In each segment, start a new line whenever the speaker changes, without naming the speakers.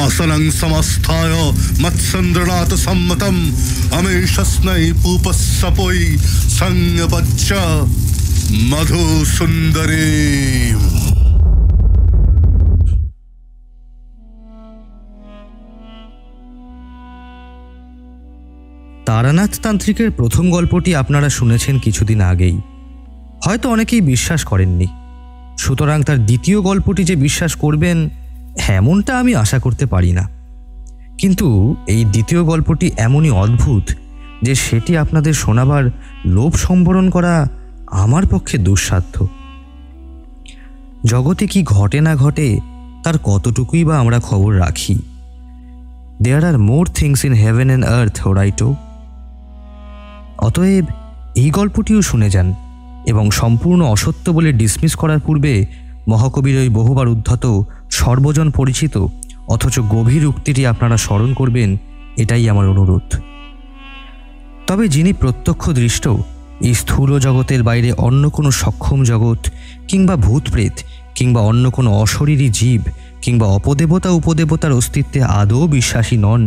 आसनं समस्थाय मत्सन्द्रनाथ सम्मतम् अमेशस्नै पूपस्सपोई संगपच्च मधुसुन्दरी।
তারানাথ তান্ত্রিকের প্রথম গল্পটি আপনারা শুনেছেন কিছুদিন আগেই, হয়তো অনেকেই বিশ্বাস করেননি। সুতরাং তার দ্বিতীয় গল্পটি যে বিশ্বাস করবেন এমনটা আমি আশা করতে পারি না। কিন্তু এই দ্বিতীয় গল্পটি এমনই অদ্ভুত যে সেটি আপনাদের শোনাবার লোভ সম্বরণ করা আমার পক্ষে দুঃসাধ্য। জগতে কি ঘটে না ঘটে তার কতটুকুই বা আমরা খবর রাখি। There are more things in heaven and earth, রাইটো? অতএব এই গল্পটিও শুনে যান এবং সম্পূর্ণ অসত্য বলে ডিসমিস করার পূর্বে মহাকবির ওই বহুবার উদ্ধত সর্বজন পরিচিত অথচ গভীর উক্তিটি আপনারা স্মরণ করবেন, এটাই আমার অনুরোধ। তবে যিনি প্রত্যক্ষদৃষ্ট এই স্থূল জগতের বাইরে অন্য কোনো সক্ষম জগৎ কিংবা ভূতপ্রেত কিংবা অন্য কোনো অশরীরী জীব কিংবা অপদেবতা উপদেবতার অস্তিত্বে আদৌ বিশ্বাসী নন,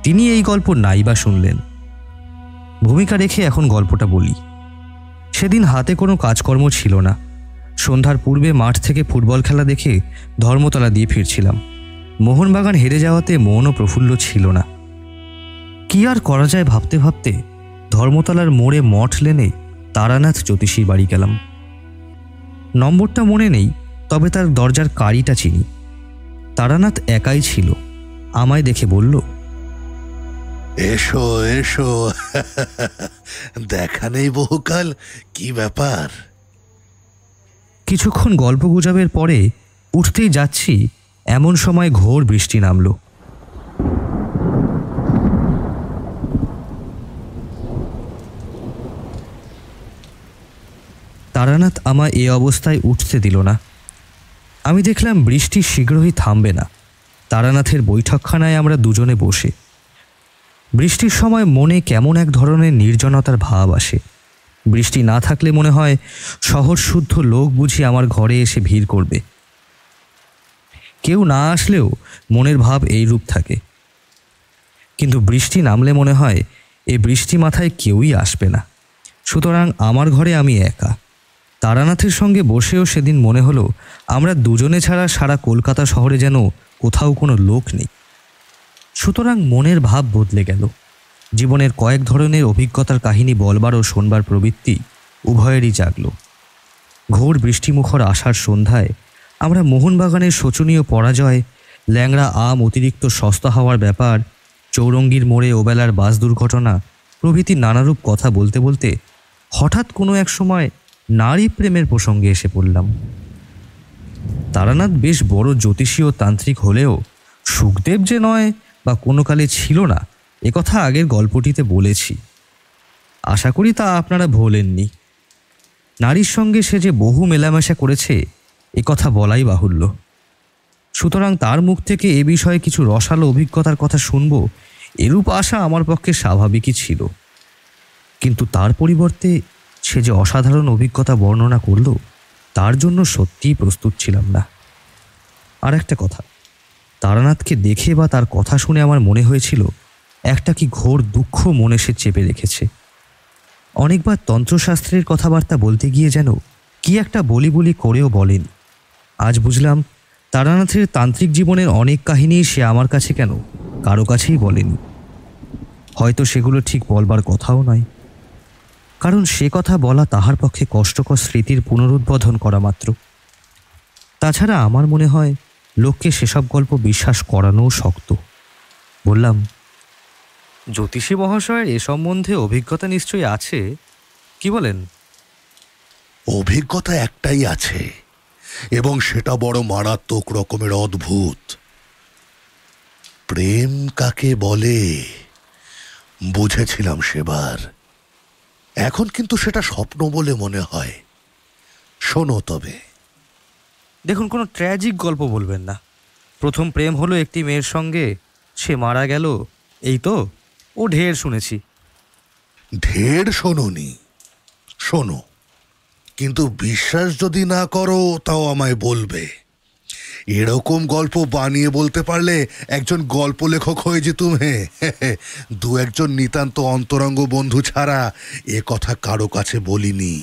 তিনি এই গল্প নাইবা শুনলেন। ভূমিকা রেখে এখন গল্পটা বলি। সেদিন হাতে কোনো কাজকর্ম ছিল না। সন্ধ্যার পূর্বে মাঠ থেকে ফুটবল খেলা দেখে ধর্মতলা দিয়ে ফিরছিলাম। মোহনবাগান হেরে যাওয়াতে মনও প্রফুল্ল ছিল না। কি আর করা যায় ভাবতে ভাবতে ধর্মতলার মোড়ে মঠ লেনে তারানাথ জ্যোতিষীর বাড়ি গেলাম। নম্বরটা মনে নেই, তবে তার দরজার কাড়িটা চিনি। তারানাথ একাই ছিল। আমায় দেখে বলল,
এসো এসো, দেখা নেই বহুকাল, কি ব্যাপার?
কিছুক্ষণ গল্প গুজবের পরে উঠতেই যাচ্ছি এমন সময় ঘোর বৃষ্টি নামল। তারানাথ আমায় এ অবস্থায় উঠতে দিল না। আমি দেখলাম বৃষ্টি শীঘ্রই থামবে না। তারানাথের বৈঠকখানায় আমরা দুজনে বসে। বৃষ্টির সময় মনে কেমন এক ধরনের নির্জনতার ভাব আসে। বৃষ্টি না থাকলে মনে হয় শহর শুদ্ধ লোক বুঝি আমার ঘরে এসে ভিড় করবে। কেউ না আসলেও মনের ভাব এই রূপ থাকে। কিন্তু বৃষ্টি নামলে মনে হয় এ বৃষ্টি মাথায় কেউই আসবে না। সুতরাং আমার ঘরে আমি একা। তারানাথের সঙ্গে বসেও সেদিন মনে হলো আমরা দুজনে ছাড়া সারা কলকাতা শহরে যেন কোথাও কোনো লোক নেই। সুতরাং মনের ভাব বদলে গেল। জীবনের কয়েক ধরনের অভিজ্ঞতার কাহিনী বলবার ও শোনবার প্রবৃত্তি উভয়েরই জাগল। ঘোর বৃষ্টিমুখর আষাঢ় সন্ধ্যায় আমরা মোহনবাগানের শোচনীয় পরাজয়, ল্যাংড়া আম অতিরিক্ত সস্তা হওয়ার ব্যাপার, চৌরঙ্গীর মোড়ে ওবেলার বাস দুর্ঘটনা প্রভৃতি নানারূপ কথা বলতে বলতে হঠাৎ কোনো এক সময় নারী প্রেমের প্রসঙ্গে এসে পড়লাম। তারানাথ বেশ বড় জ্যোতিষী ও তান্ত্রিক হলেও সুখদেব যে নয় বা কোনো কালে ছিল না, একথা আগের গল্পটিতে বলেছি। আশা করি তা আপনারা ভোলেননি। নারীর সঙ্গে সে যে বহু মেলামেশা করেছে একথা বলাই বাহুল্য। সুতরাং তার মুখ থেকে এ বিষয়ে কিছু রসালো অভিজ্ঞতার কথা শুনব, এরূপ আশা আমার পক্ষে স্বাভাবিকই ছিল। কিন্তু তার পরিবর্তে সে যে অসাধারণ অভিজ্ঞতা বর্ণনা করল, তার জন্য সত্যিই প্রস্তুত ছিলাম না। আর একটা কথা, তারানাথকে দেখে বা তার কথা শুনে আমার মনে হয়েছিল একটা কি ঘোর দুঃখ মনে সে চেপে রেখেছে। অনেকবার তন্ত্রশাস্ত্রের কথাবার্তা বলতে গিয়ে যেন কি একটা বলি বলি করেও বলেন। আজ বুঝলাম তারানাথের তান্ত্রিক জীবনের অনেক কাহিনী সে আমার কাছে কেন কারো কাছেই বলেনি। হয়তো সেগুলো ঠিক বলবার কথাও নয়, কারণ সে কথা বলা তাহার পক্ষে কষ্টকর স্মৃতির পুনরুদ্বোধন করা মাত্র। তাছাড়া আমার মনে হয় লোককে সেসব গল্প বিশ্বাস করানোও শক্ত। বললাম, জ্যোতিষী মহাশয়ের এ সম্বন্ধে অভিজ্ঞতা নিশ্চয়ই আছে, কি বলেন?
অভিজ্ঞতা একটাই আছে, এবং সেটা বড় মারাত্মক রকমের অদ্ভুত। প্রেম কাকে বলে বুঝেছিলাম সেবার, এখন কিন্তু সেটা স্বপ্ন বলে মনে হয়। শোনো তবে।
দেখুন, কোনো ট্র্যাজিক গল্প বলবেন না। প্রথম প্রেম হলো একটি মেয়ের সঙ্গে, সে মারা গেল, এই তো। ও ঢের শুনেছি।
ঢের শোনোনি? শোনো, কিন্তু বিশ্বাস যদি না করো তাও আমায় বলবে। এরকম গল্প বানিয়ে বলতে পারলে একজন গল্প লেখক হয়ে যেতুম। হে দু একজন নিতান্ত অন্তরঙ্গ বন্ধু ছাড়া এ কথা কারো কাছে বলিনি।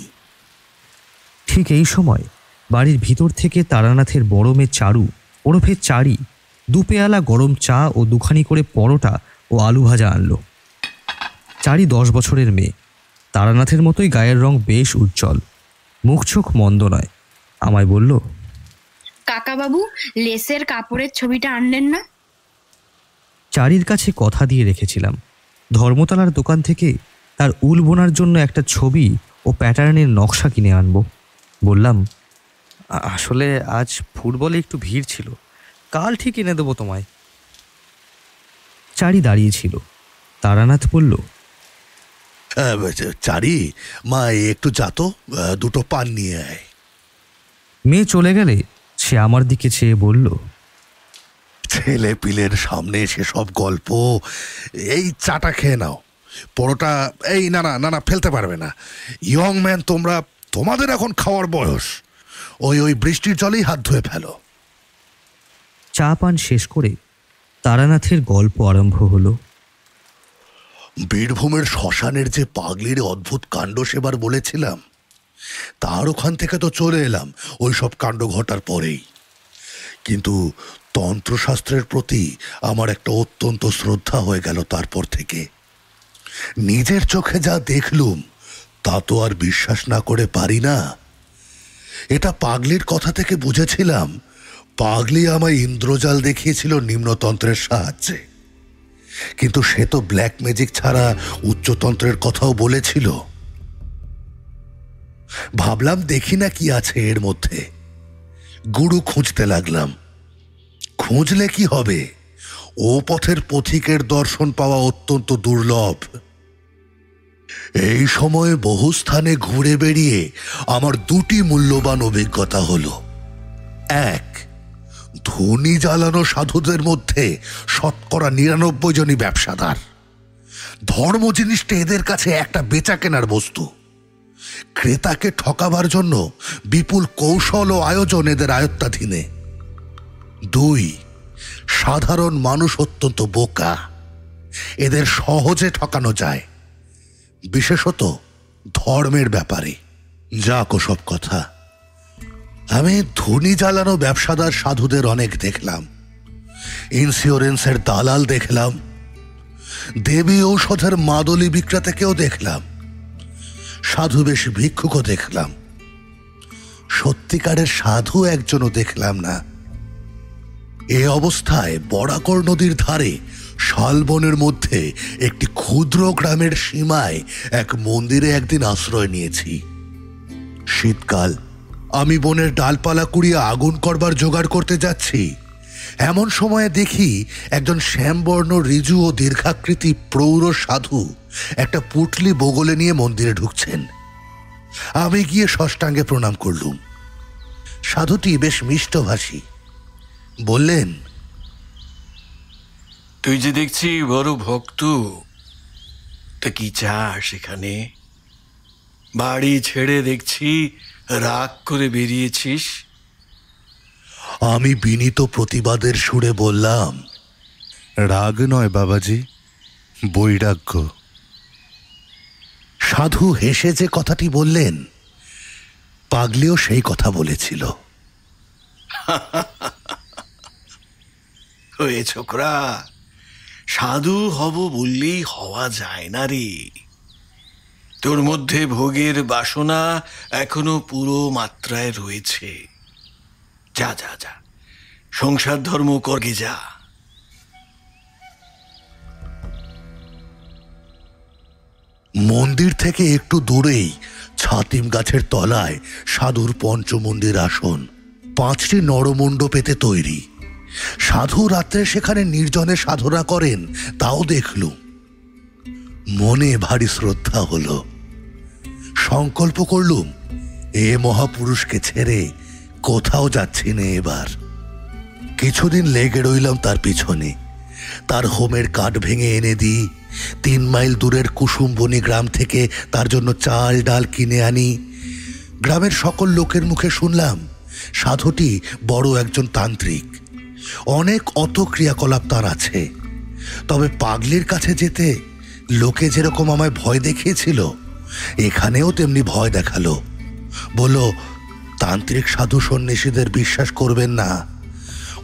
ঠিক এই সময় বাড়ির ভিতর থেকে তারানাথের বড় মেয়ে চারু ওরফে চারি 2 পেয়ালা গরম চা ও 2খানি করে পরোটা ও আলু ভাজা আনলো। চারি 10 বছরের মেয়ে, তারানাথের মতোই গায়ের রং বেশ উজ্জ্বল, মুখ চোখ মন্দ নয়। আমায় বলল,
কাকাবাবু, লেসের কাপড়ের ছবিটা আনলেন না?
চারির কাছে কথা দিয়ে রেখেছিলাম, ধর্মতলার দোকান থেকে তার উল বোনার জন্য একটা ছবি ও প্যাটার্নের নকশা কিনে আনবো। বললাম, আসলে আজ ফুটবলে একটু ভিড় ছিল, কাল ঠিক এনে দেবো তোমায়। চারি দাঁড়িয়েছিল। তারানাথ বলল,
চারি মা, একটু যাতো, দুটো পান নিয়ে আয়।
মেয়ে চলে গেলে সে আমার দিকে চেয়ে বলল,
ছেলে পিলের সামনে সেসব গল্প, এই চাটা খেয়ে নাও। পরোটা এই না না না না, ফেলতে পারবে না। ইয়ং ম্যান তোমরা, তোমাদের এখন খাওয়ার বয়স। ওই বৃষ্টির জলেই হাত ধুয়ে ফেলো।
চা পান শেষ করে তারানাথের গল্প আরম্ভ হলো।
বীরভূমের শ্মশানের যে পাগলির অদ্ভুত কাণ্ড সেবার বলেছিলাম, তার ওখান থেকে তো চলে এলাম ওই সব কাণ্ড ঘটার পরেই। কিন্তু তন্ত্রশাস্ত্রের প্রতি আমার একটা অত্যন্ত শ্রদ্ধা হয়ে গেল তারপর থেকে। নিজের চোখে যা দেখলুম তা তো আর বিশ্বাস না করে পারি না। এটা পাগলির কথা থেকে বুঝেছিলাম, পাগলি আমায় ইন্দ্রজাল দেখিয়েছিল নিম্নতন্ত্রের সাহায্যে। কিন্তু সে তো ব্ল্যাক ম্যাজিক ছাড়া উচ্চতন্ত্রের কথাও বলেছিল। ভাবলাম দেখি না কি আছে এর মধ্যে। গুরু খুঁজতে লাগলাম। খুঁজলে কি হবে, ও পথের পথিকের দর্শন পাওয়া অত্যন্ত দুর্লভ। এই সময়ে বহু স্থানে ঘুরে বেরিয়ে আমার 2টি মূল্যবান অভিজ্ঞতা হলো। 1, ধনী জ্বালানো সাধুদের মধ্যে 99% জনই ব্যবসাদার। ধর্ম জিনিসটা এদের কাছে একটা বেচা কেনার বস্তু। ক্রেতাকে ঠকাবার জন্য বিপুল কৌশল ও আয়োজন এদের আয়ত্তাধীনে। 2, সাধারণ মানুষ অত্যন্ত বোকা, এদের সহজে ঠকানো যায়, বিশেষত ধর্মের ব্যাপারে। যাক সব কথা, আমি ধনী জ্বালানো ব্যবসাদার সাধুদের অনেক দেখলাম, ইন্স্যুরেন্সের দালাল দেখলাম, দেবী ঔষধের মাদলি বিক্রেতাকেও দেখলাম, সাধু বেশ ভিক্ষুকও দেখলাম। সত্যিকারের সাধু একজনও দেখলাম না। এ অবস্থায় বরাকর নদীর ধারে শালবনের মধ্যে একটি ক্ষুদ্র গ্রামের সীমায় এক মন্দিরে একদিন আশ্রয় নিয়েছি। শীতকাল, আমি বনের ডালপালা কুড়িয়ে আগুন করবার জোগাড় করতে যাচ্ছি। এমন সময়ে দেখি একজন শ্যামবর্ণ ঋজু ও দীর্ঘাকৃতি প্রৌঢ় সাধু একটা পুটলি বগলে নিয়ে মন্দিরে ঢুকছেন। আমি গিয়ে সাষ্টাঙ্গে প্রণাম করলুম। সাধুটি বেশ মিষ্টভাষী। বললেন,
তুই যে দেখছি বড় ভক্ত, তা কি চাস এখানে? বাড়ি ছেড়ে দেখছি রাগ করে বেরিয়েছিস।
আমি বিনীত প্রতিবাদের সুরে বললাম, রাগ নয় বাবাজি, বৈরাগ্য। সাধু হেসে যে কথাটি বললেন, পাগলিও সেই কথা বলেছিল।
ওয়ে ছোকরা, সাধু হব বললেই হওয়া যায় না রে। তোর মধ্যে ভোগের বাসনা এখনো পুরো মাত্রায় রয়েছে। যা যা যা, সংসার ধর্ম করগে যা।
মন্দির থেকে একটু দূরেই ছাতিম গাছের তলায় সাধুর পঞ্চমন্দির আসন, 5টি নরমণ্ডপেতে তৈরি। সাধু রাত্রে সেখানে নির্জনে সাধনা করেন, তাও দেখলুম। মনে ভারী শ্রদ্ধা হলো। সংকল্প করলুম, এ মহাপুরুষকে ছেড়ে কোথাও যাচ্ছি না এবার। কিছুদিন লেগে রইলাম তার পিছনে। তার হোমের কাঠ ভেঙে এনে দিই, 3 মাইল দূরের কুসুমবনি গ্রাম থেকে তার জন্য চাল ডাল কিনে আনি। গ্রামের সকল লোকের মুখে শুনলাম সাধুটি বড় একজন তান্ত্রিক, অনেক অত ক্রিয়াকলাপ তার আছে। তবে পাগলির কাছে যেতে লোকে যেরকম আমায় ভয় দেখিয়েছিল, এখানেও তেমনি ভয় দেখালো। বলল, তান্ত্রিক সাধু সন্ন্যাসীদের বিশ্বাস করবেন না,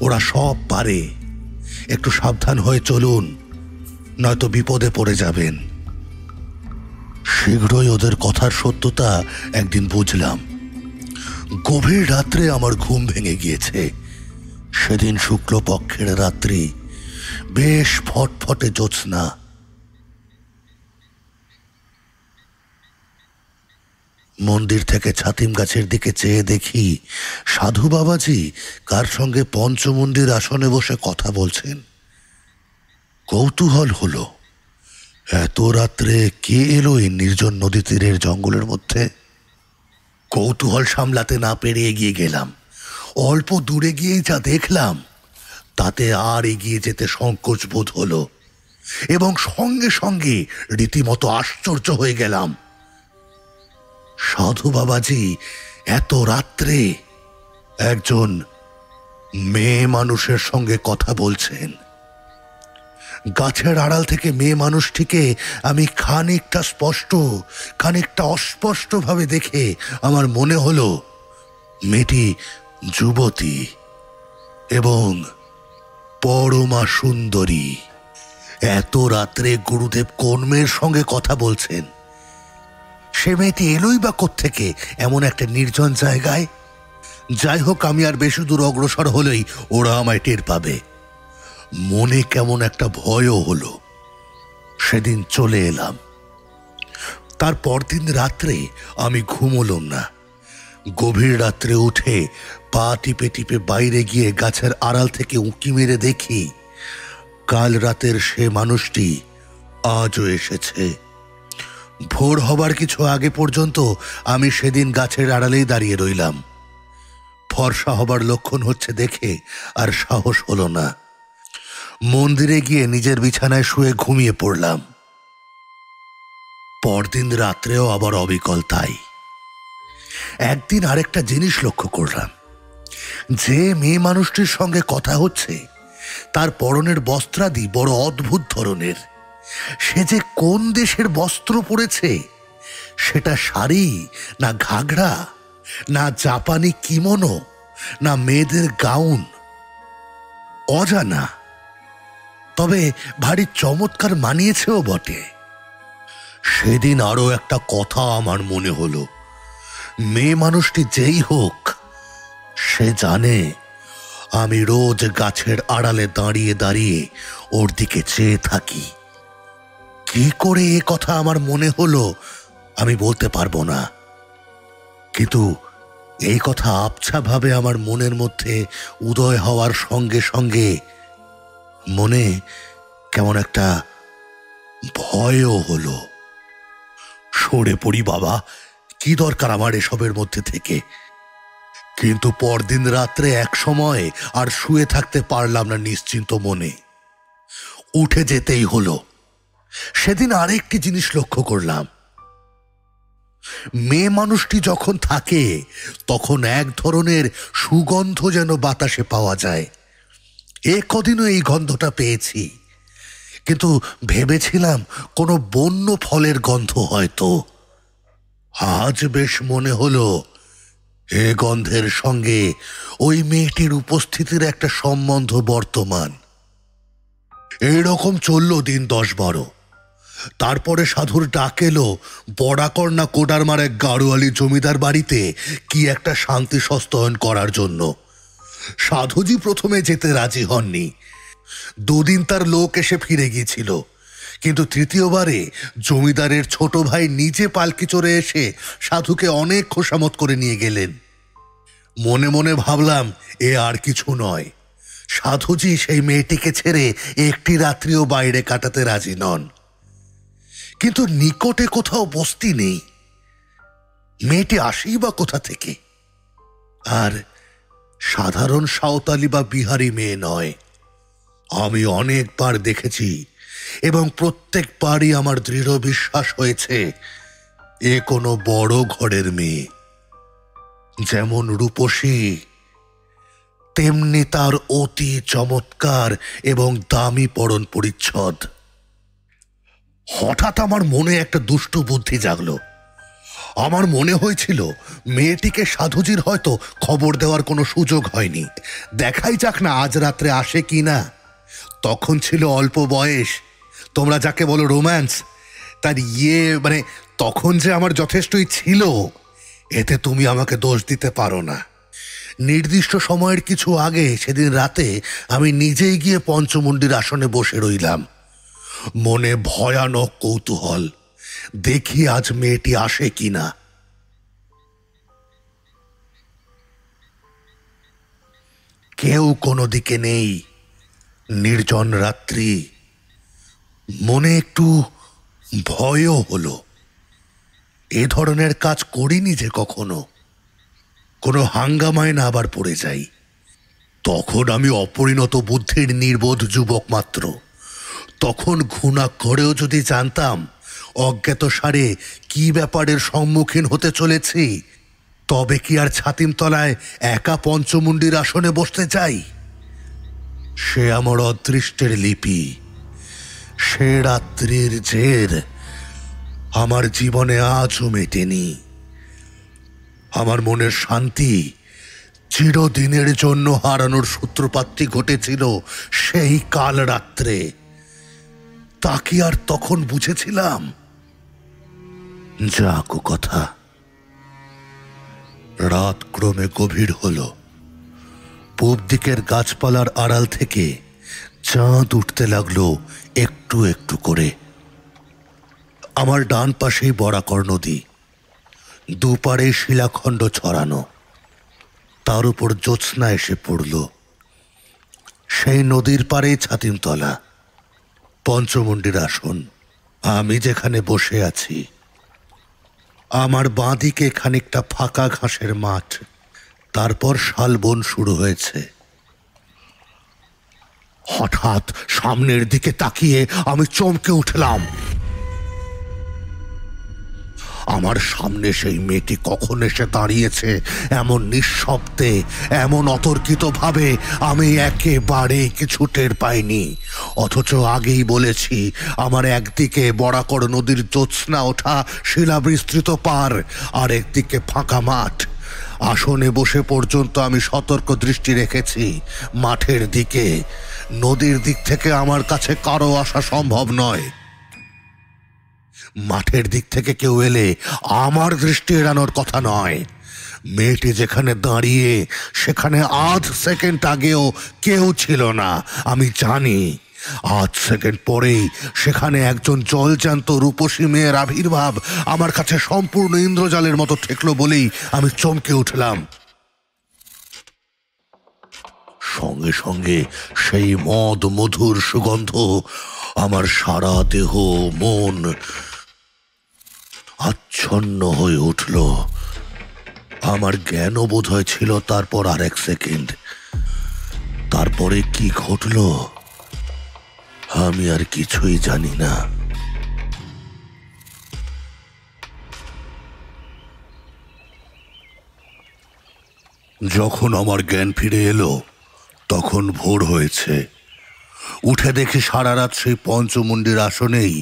ওরা সব পারে, একটু সাবধান হয়ে চলুন, নয়তো বিপদে পড়ে যাবেন। শীঘ্রই ওদের কথার সত্যতা একদিন বুঝলাম। গভীর রাত্রে আমার ঘুম ভেঙে গিয়েছে। সেদিন শুক্লপক্ষের রাত্রি, বেশ ফটফটে জ্যোৎস্না। মন্দির থেকে ছাতিম গাছের দিকে চেয়ে দেখি সাধু বাবাজি কার সঙ্গে পঞ্চমন্দির আসনে বসে কথা বলছেন। কৌতূহল হলো, এত রাত্রে কে এলো এই নির্জন নদী তীরের জঙ্গলের মধ্যে? কৌতূহল সামলাতে না পেরে এগিয়ে গেলাম। অল্প দূরে গিয়ে যা দেখলাম তাতে আর এগিয়ে যেতে সংকোচ বোধ হলো, এবং সঙ্গে সঙ্গে রীতিমতো আশ্চর্য হয়ে গেলাম। সাধু বাবাজি এত রাত্রে একজন মেয়ে মানুষের সঙ্গে কথা বলছেন। গাছের আড়াল থেকে মেয়ে মানুষটিকে আমি খানিকটা স্পষ্ট, খানিকটা অস্পষ্ট ভাবে দেখে আমার মনে হলো মেয়েটি যুবতী এবং পরমা সুন্দরী। এত রাত্রে গুরুদেব কোন মেয়ের সঙ্গে কথা বলছেন? সে মেয়েটি এলোই বা কোত্থেকে এমন একটা নির্জন জায়গায়? যাই হোক, আমি আর বেশি দূর অগ্রসর হলেই ওরা আমায় টের পাবে। মনে কেমন একটা ভয়ও হলো। সেদিন চলে এলাম। তার পরদিন রাত্রে আমি ঘুমোলাম না। গভীর রাত্রে উঠে পা টিপে টিপে বাইরে গিয়ে গাছের আড়াল থেকে উঁকি মেরে দেখি কাল রাতের সে মানুষটি আজও এসেছে। ভোর হবার কিছু আগে পর্যন্ত আমি সেদিন গাছের আড়ালেই দাঁড়িয়ে রইলাম। ফর্সা হবার লক্ষণ হচ্ছে দেখে আর সাহস হলো না। মন্দিরে গিয়ে নিজের বিছানায় শুয়ে ঘুমিয়ে পড়লাম। পরদিন রাত্রেও আবার অবিকল তাই। একদিন আরেকটা জিনিস লক্ষ্য করলাম, যে মেয়ে মানুষটির সঙ্গে কথা হচ্ছে তার পরনের বস্ত্রাদি বড় অদ্ভুত ধরনের। সে যে কোন দেশের বস্ত্র পরেছে, সেটা শাড়ি না ঘাগড়া না জাপানি কিমোনো না মেয়েদের গাউন, অজানা। তবে ভারী চমৎকার মানিয়েছেও বটে। সেদিন আরো একটা কথা আমার মনে হলো, মেয়ে মানুষটি যেই হোক, সে জানে আমি রোজ গাছের আড়ালে দাঁড়িয়ে দাঁড়িয়ে ওর দিকে চেয়ে থাকি। কি করে এ কথা আমার মনে হলো আমি বলতে পারবো না, কিন্তু এই কথা আবছাভাবে আমার মনের মধ্যে উদয় হওয়ার সঙ্গে সঙ্গে মনে কেমন একটা ভয়ও হলো। সরে পড়ি বাবা, কি দরকার আমার এসবের মধ্যে থেকে। কিন্তু পরদিন রাত্রে এক সময় আর শুয়ে থাকতে পারলাম না নিশ্চিন্ত মনে, উঠে যেতেই হলো। সেদিন আরেকটি জিনিস লক্ষ্য করলাম, মেয়ে মানুষটি যখন থাকে তখন এক ধরনের সুগন্ধ যেন বাতাসে পাওয়া যায়। এ কদিনও এই গন্ধটা পেয়েছি, কিন্তু ভেবেছিলাম কোনো বন্য ফলের গন্ধ হয়তো। আজ বেশ মনে হলো এ গন্ধের সঙ্গে ওই মেয়েটির উপস্থিতির একটা সম্বন্ধ বর্তমান। এইরকম চলল দিন 10-12। তারপরে সাধুর ডাক এলো বড়াকর্ণা কোডারমার এক গাড়োয়ালি জমিদার বাড়িতে কি একটা শান্তি সস্তয়ন করার জন্য। সাধুজি প্রথমে যেতে রাজি হননি। 2 দিন তার লোক এসে ফিরে গিয়েছিল, কিন্তু তৃতীয়বারে জমিদারের ছোট ভাই নিজে পালকি চড়ে এসে সাধুকে অনেক খোসামত করে নিয়ে গেলেন। মনে মনে ভাবলাম এ আর কিছু নয়, সাধুজি সেই মেয়েটিকে ছেড়ে একটি রাত্রিও বাইরে কাটাতে রাজি নন। কিন্তু নিকটে কোথাও বস্তি নেই, মেয়েটি আসেই বা কোথা থেকে? আর সাধারণ সাঁওতালি বা বিহারি মেয়ে নয়। আমি অনেকবার দেখেছি এবং প্রত্যেকবারই আমার দৃঢ় বিশ্বাস হয়েছে এ কোনো বড় ঘরের মেয়ে। যেমন রূপসী তেমনি তার অতি চমৎকার এবং দামি পরন পরিচ্ছদ। হঠাৎ আমার মনে একটা দুষ্ট বুদ্ধি জাগলো। আমার মনে হয়েছিল মেয়েটিকে সাধুজির হয়তো খবর দেওয়ার কোনো সুযোগ হয়নি। দেখাই যাক না আজ রাত্রে আসে কি না। তখন ছিল অল্প বয়স, তোমরা যাকে বলো রোম্যান্স, তার তখন যে আমার যথেষ্টই ছিল, এতে তুমি আমাকে দোষ দিতে পারো না। নির্দিষ্ট সময়ের কিছু আগে সেদিন রাতে আমি নিজেই গিয়ে পঞ্চমুণ্ডির আসনে বসে রইলাম। মনে ভয়ানক কৌতূহল, দেখি আজ মেয়েটি আসে কিনা। কেউ কোনো দিকে নেই, নির্জন রাত্রি। মনে একটু ভয়ও হলো। এ ধরনের কাজ করিনি যে কখনো, কোনো হাঙ্গামায় না আবার পড়ে যাই। তখন আমি অপরিণত বুদ্ধির নির্বোধ যুবক মাত্র। তখন ঘুণা করেও যদি জানতাম অজ্ঞাত সারে কি ব্যাপারের সম্মুখীন হতে চলেছি, তবে কি আর ছাতিম তলায় একা পঞ্চমুণ্ডির আসনে বসতে চাই? সে আমার অদৃষ্টের লিপি, সে রাত্রির জের আমার জীবনে আজও মেটেনি। আমার মনের শান্তি চিরদিনের জন্য হারানোর সূত্রপাতটি ঘটেছিল সেই কাল রাত্রে। তা কি আর তখন বুঝেছিলাম? যাক কথা। রাত ক্রমে গভীর হল। পূব দিকের গাছপালার আড়াল থেকে চাঁদ উঠতে লাগলো একটু একটু করে। আমার ডান পাশেই বরাকর নদী, দুপারে শিলাখণ্ড ছড়ানো, তার উপর জ্যোৎস্না এসে পড়ল। সেই নদীর পারে ছাতিমতলা, পঞ্চমুণ্ডির আসন। আমি যেখানে বসে আছি, আমার বাঁদিকে খানিকটা ফাঁকা ঘাসের মাঠ, তারপর শালবন শুরু হয়েছে। হঠাৎ সামনের দিকে তাকিয়ে আমি চমকে উঠলাম। আমার সামনে সেই মেয়েটি কখন এসে দাঁড়িয়েছে এমন নিঃশব্দে, এমন অতর্কিত ভাবে আমি একেবারে কিছু টের পাইনি। অথচ আগেই বলেছি, আমার একদিকে বরাকর নদীর জ্যোৎস্না ওঠা শিলাবিস্তৃত পার, আর একদিকে ফাঁকা মাঠ। আসনে বসে পর্যন্ত আমি সতর্ক দৃষ্টি রেখেছি মাঠের দিকে। নদীর দিক থেকে আমার কাছে কারো আসা সম্ভব নয়। মাঠের দিক থেকে কেউ এলে আমার দৃষ্টি এড়ানোর কথা নয়। মেয়েটি যেখানে দাঁড়িয়ে সেখানে আধ সেকেন্ড আগেও কেউ ছিল না, আমি জানি। আধ সেকেন্ড পরেই সেখানে একজন জলজান্ত রূপসী মেয়ের আবির্ভাব আমার কাছে সম্পূর্ণ ইন্দ্রজালের মতো ঠেকলো বলেই আমি চমকে উঠলাম। সঙ্গে সঙ্গে সেই মদ মধুর সুগন্ধ আমার সারা দেহ মন আচ্ছন্ন হয়ে উঠল। আমার জ্ঞানও বোধ হয় ছিল তারপর আর এক সেকেন্ড। তারপরে কি ঘটল আমি আর কিছুই জানি না। যখন আমার জ্ঞান ফিরে এলো তখন ভোর হয়েছে। উঠে দেখি সারা রাত সেই পঞ্চমুণ্ডির আসনেই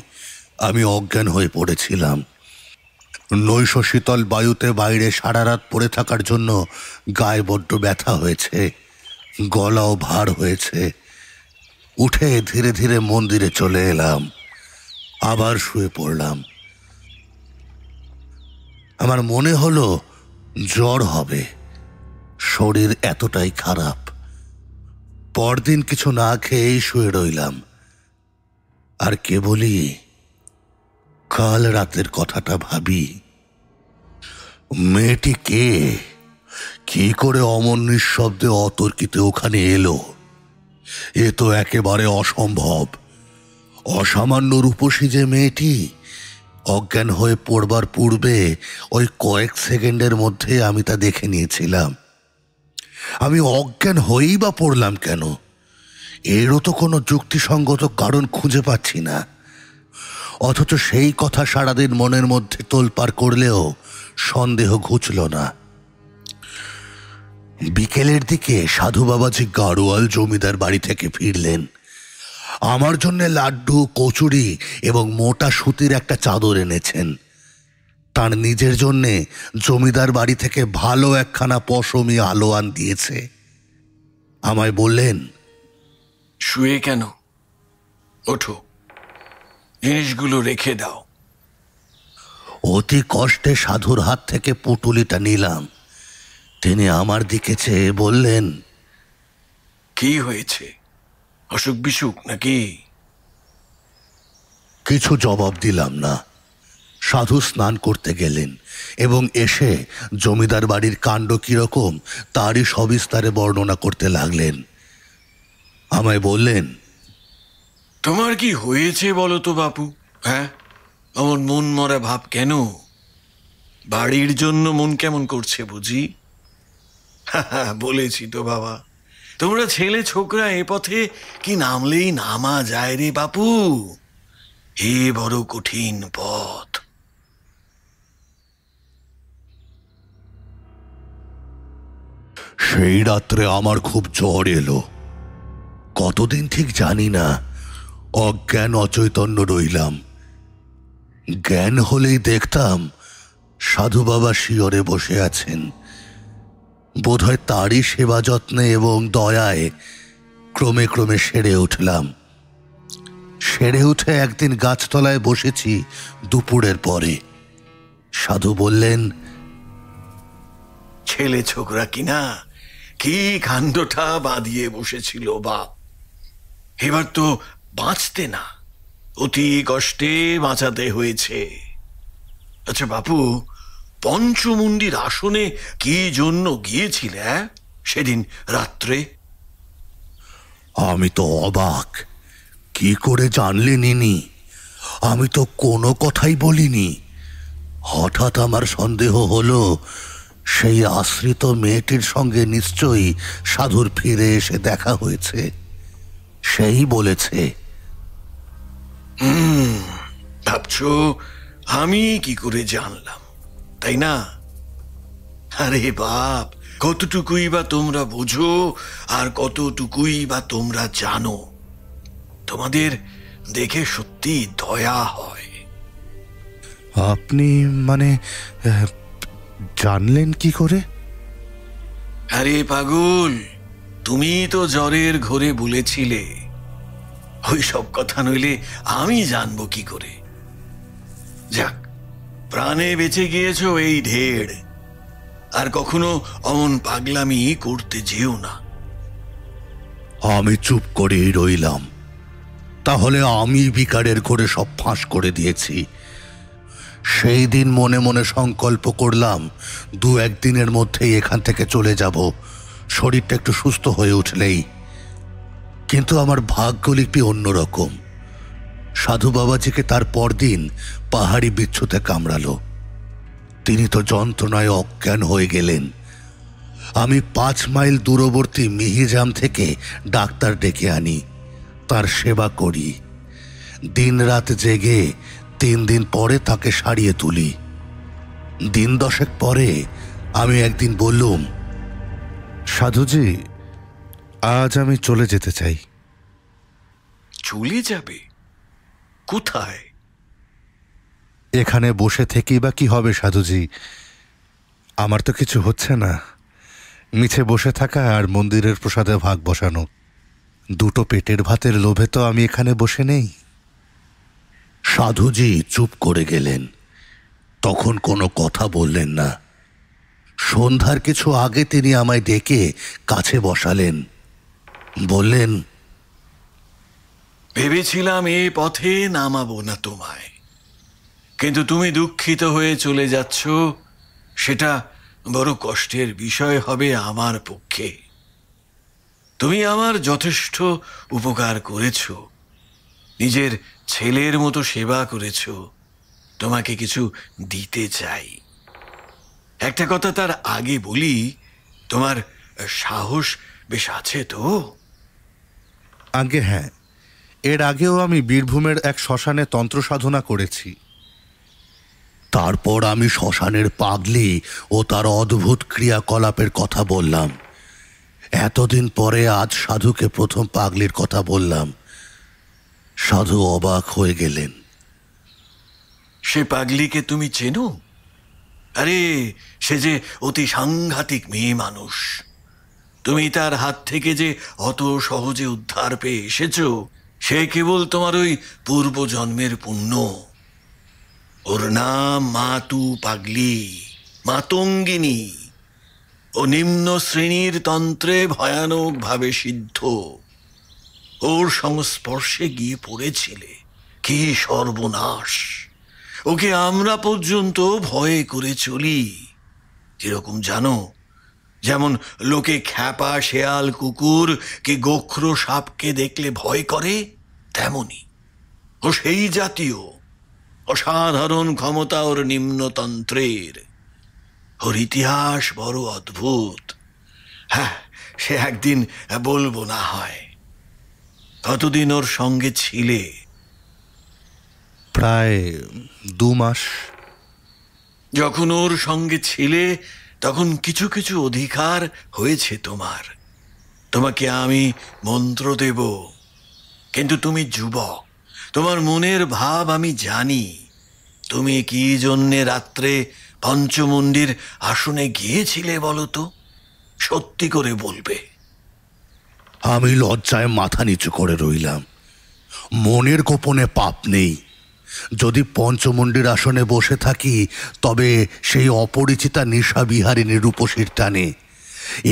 আমি অজ্ঞান হয়ে পড়েছিলাম। নৈশ শীতল বায়ুতে বাইরে সারা রাত পড়ে থাকার জন্য গায়ে বড্ড ব্যথা হয়েছে, গলাও ভার হয়েছে। উঠে ধীরে ধীরে মন্দিরে চলে এলাম, আবার শুয়ে পড়লাম। আমার মনে হলো জ্বর হবে, শরীর এতটাই খারাপ। পরদিন কিছু না খেয়েই শুয়ে রইলাম। আর কেবলই কাল রাতের কথাটা ভাবি। মেয়েটি কে? কি করে অমন নিঃশব্দে অতর্কিতে ওখানে এলো? এ তো একেবারে অসম্ভব। অসামান্য রূপসী যে মেয়েটি, অজ্ঞান হয়ে পড়বার পূর্বে ওই কয়েক সেকেন্ডের মধ্যে আমি তা দেখে নিয়েছিলাম। আমি অজ্ঞান হয়েই বা পড়লাম কেন? এরও তো কোনো যুক্তিসঙ্গত কারণ খুঁজে পাচ্ছি না। অথচ সেই কথা সারাদিন মনের মধ্যে তোলপাড় করলেও সন্দেহ ঘুচল না। বিকেলের দিকে সাধু বাবাজি গাড়োয়াল জমিদার বাড়ি থেকে ফিরলেন। আমার জন্য লাড্ডু, কচুরি এবং মোটা সুতির একটা চাদর এনেছেন। তার নিজের জন্যে জমিদার বাড়ি থেকে ভালো একখানা পশমি আলোয়ান দিয়েছে। আমায় বললেন,
শুয়ে কেন, ওঠো, জিনিসগুলো রেখে দাও।
অতি কষ্টে সাধুর হাত থেকে পুটুলিটা নিলাম। তিনি আমার দিকে চেয়ে বললেন,
কি হয়েছে, অসুখ বিসুখ নাকি?
কিছু জবাব দিলাম না। সাধু স্নান করতে গেলেন এবং এসে জমিদার বাড়ির কাণ্ড কিরকম তারই সবিস্তারে বর্ণনা করতে লাগলেন। আমায় বললেন,
তোমার কি হয়েছে বলো তো বাপু? হ্যাঁ, আমার মন মরা ভাব কেন? বাড়ির জন্য মন কেমন করছে বুঝি? বলেছি তো বাবা, তোমরা ছেলে ছোকরা এ পথে কি নামলেই নামা যায় রে বাপু। এ বড় কঠিন পথ।
সেই রাত্রে আমার খুব জ্বর এলো। কতদিন ঠিক জানি না, অজ্ঞান অচৈতন্য রইলাম। জ্ঞান হলেই দেখতাম সাধু বাবা শিয়রে বসে আছেন। বোধহয় তারই সেবা যত্নে এবং দয়ায় ক্রমে ক্রমে সেরে উঠলাম। সেরে উঠে একদিন গাছতলায় বসেছি দুপুরের পরে। সাধু বললেন,
ছেলে ছোকরা কিনা কি কাণ্ডটা বাঁধিয়ে বসেছিল বাপ। এবার তো বাঁচতে না, অতি কষ্টে বাঁচাতে হয়েছে। আচ্ছা বাপু, পঞ্চমুণ্ডির আসনে কি জন্য গিয়েছিলে সেদিন রাত্রে?
আমি তো অবাক। কি করে জানলেন ইনি? আমি তো কোনো কথাই বলিনি। হঠাৎ আমার সন্দেহ হলো সেই আশ্রিত মেয়েটির সঙ্গে নিশ্চয়ই সাধুর ফিরে এসে দেখা হয়েছে। সেই বলেছে।
ভাবছো আমি কি করে জানলাম, তাই না? আরে বাপ, কতটুকুই বা তোমরা বোঝো আর কতটুকুই বা তোমরা জানো। তোমাদের দেখে সত্যি দয়া হয়।
আপনি মানে জানলেন কি করে?
আরে পাগল, তুমি তো জ্বরের ঘোরে বলেছিলে। ওই সব কথা নইলে আমি জানবো কি করে? যাক, প্রাণে বেঁচে গিয়েছো এই ঢের। আর কখনো অমন পাগলামি করতে যেও না।
আমি চুপ করেই রইলাম। তাহলে আমি বিকারের ঘরে সব ফাঁস করে দিয়েছি। সেই দিন মনে মনে সংকল্প করলাম, 2-1 দিনের মধ্যেই এখান থেকে চলে যাব, শরীরটা একটু সুস্থ হয়ে উঠলেই। কিন্তু আমার ভাগ্যলিপি অন্যরকম। সাধু বাবাজিকে তার পরদিন পাহাড়ি বিচ্ছুতে কামড়ালো। তিনি তো যন্ত্রণায় অজ্ঞান হয়ে গেলেন। আমি 5 মাইল দূরবর্তী মিহিজাম থেকে ডাক্তার ডেকে আনি, তার সেবা করি। দিন রাত জেগে 3 দিন পরে তাকে সারিয়ে তুলি। দিন 10 পরে আমি একদিন বললুম, সাধুজি, আজ আমি চলে যেতে চাই।
চলে যাবে? কোথায়?
এখানে বসে থেকেই বা কি হবে সাধুজি? আমার তো কিছু হচ্ছে না। মিছে বসে থাকা আর মন্দিরের প্রসাদে ভাগ বসানো, দুটো পেটের ভাতের লোভে তো আমি এখানে বসে নেই। সাধুজি চুপ করে গেলেন। তখন কোনো কথা বললেন না। সন্ধ্যার কিছু আগে তিনি আমায় ডেকে কাছে বসালেন। বললেন,
ভেবেছিলাম এ পথে নামাবো না তোমায়, কিন্তু তুমি দুঃখিত হয়ে চলে যাচ্ছ, সেটা বড় কষ্টের বিষয় হবে আমার পক্ষে। তুমি আমার যথেষ্ট উপকার করেছ, নিজের ছেলের মতো সেবা করেছ। তোমাকে কিছু দিতে চাই। একটা কথা তার আগে বলি, তোমার সাহস বেশ আছে তো?
আগে হ্যাঁ, এর আগেও আমি বীরভূমের এক শ্মশানে তন্ত্র সাধনা করেছি। তারপর আমি শ্মশানের পাগলি ও তার অদ্ভুত ক্রিয়াকলাপের কথা বললাম। এতদিন পরে আজ সাধুকে প্রথম পাগলির কথা বললাম। সাধু অবাক হয়ে গেলেন।
সে পাগলিকে তুমি চেনো? আরে, সে যে অতি সাংঘাতিক মেয়ে মানুষ। তুমি তার হাত থেকে যে অত সহজে উদ্ধার পেয়ে এসেছো, সে কেবল তোমার ওই পূর্বজন্মের পুণ্য। ওর নাম মাতু পাগলি, মাতঙ্গিনী। ও নিম্ন শ্রেণীর তন্ত্রে ভয়ানকভাবে সিদ্ধ। ওর সংস্পর্শে গিয়ে পড়েছিলে, কি সর্বনাশ! ওকে আমরা পর্যন্ত ভয় করে চলি। কিরকম জানো? যেমন লোকে খ্যাপা শেয়াল, কুকুর কি গোখরো সাপকে দেখলে ভয় করে, তেমনি ও সেই জাতীয়। অসাধারণ ক্ষমতা ওর নিম্নতন্ত্রের। ওর ইতিহাস বড় অদ্ভুত। হ্যাঁ, সে একদিন বলবো না হয়। কতদিন ওর সঙ্গে ছিলে?
প্রায় 2 মাস।
যখন ওর সঙ্গে ছিলে তখন কিছু কিছু অধিকার হয়েছে তোমার। তোমাকে আমি মন্ত্র দেব, কিন্তু তুমি যুবক, তোমার মনের ভাব আমি জানি। তুমি কি জন্যে রাত্রে পঞ্চমুণ্ডির আসনে গিয়েছিলে বলো তো? সত্যি করে বলবে।
আমি লজ্জায় মাথা নিচু করে রইলাম। মনের গোপনে পাপ নেই। যদি পঞ্চমুণ্ডির আসনে বসে থাকি, তবে সেই অপরিচিতা নিশাবিহারিণী রূপসীর টানে।